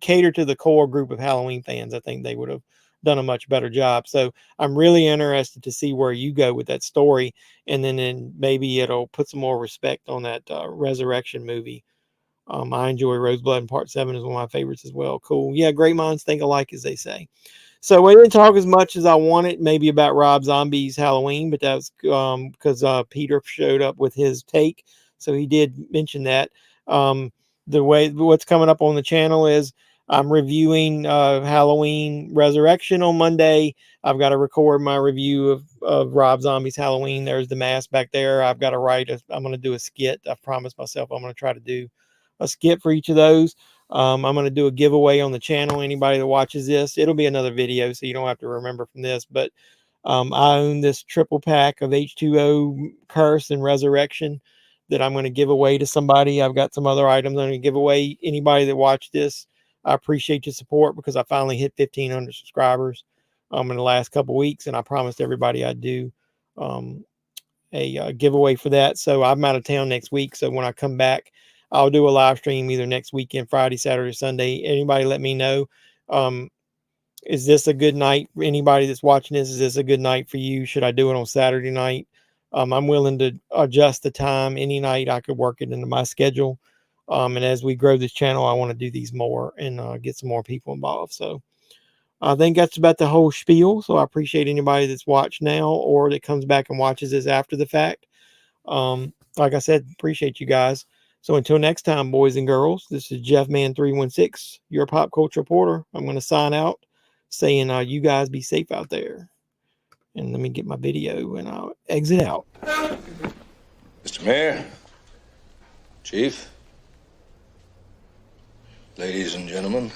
catered to the core group of Halloween fans, I think they would have done a much better job. So I'm really interested to see where you go with that story, and then maybe it'll put some more respect on that Resurrection movie. I enjoy Roseblood, and Part 7 is one of my favorites as well. Cool. Yeah, great minds think alike, as they say. So we didn't talk as much as I wanted, maybe about Rob Zombie's Halloween, but that was because Peter showed up with his take. So he did mention that. The way what's coming up on the channel is I'm reviewing Halloween Resurrection on Monday. I've got to record my review of Rob Zombie's Halloween. There's the mask back there. I've got to I'm going to do a skit. I've promised myself I'm going to try to do a skit for each of those. I'm going to do a giveaway on the channel. Anybody that watches this, it'll be another video, so you don't have to remember from this. But I own this triple pack of H2O Curse and Resurrection that I'm going to give away to somebody. I've got some other items I'm going to give away. Anybody that watched this, I appreciate your support, because I finally hit 1,500 subscribers in the last couple weeks, and I promised everybody I'd do a giveaway for that. So I'm out of town next week, so when I come back, I'll do a live stream either next weekend, Friday, Saturday, Sunday. Anybody let me know. Is this a good night? Anybody that's watching this, is this a good night for you? Should I do it on Saturday night? I'm willing to adjust the time any night. I could work it into my schedule. And as we grow this channel, I want to do these more and get some more people involved. So I think that's about the whole spiel. So I appreciate anybody that's watched now or that comes back and watches this after the fact. Like I said, appreciate you guys. So until next time, boys and girls, this is JEFFMAN316, your pop culture reporter. I'm going to sign out saying you guys be safe out there. And let me get my video and I'll exit out. Mr. Mayor, Chief, ladies and gentlemen.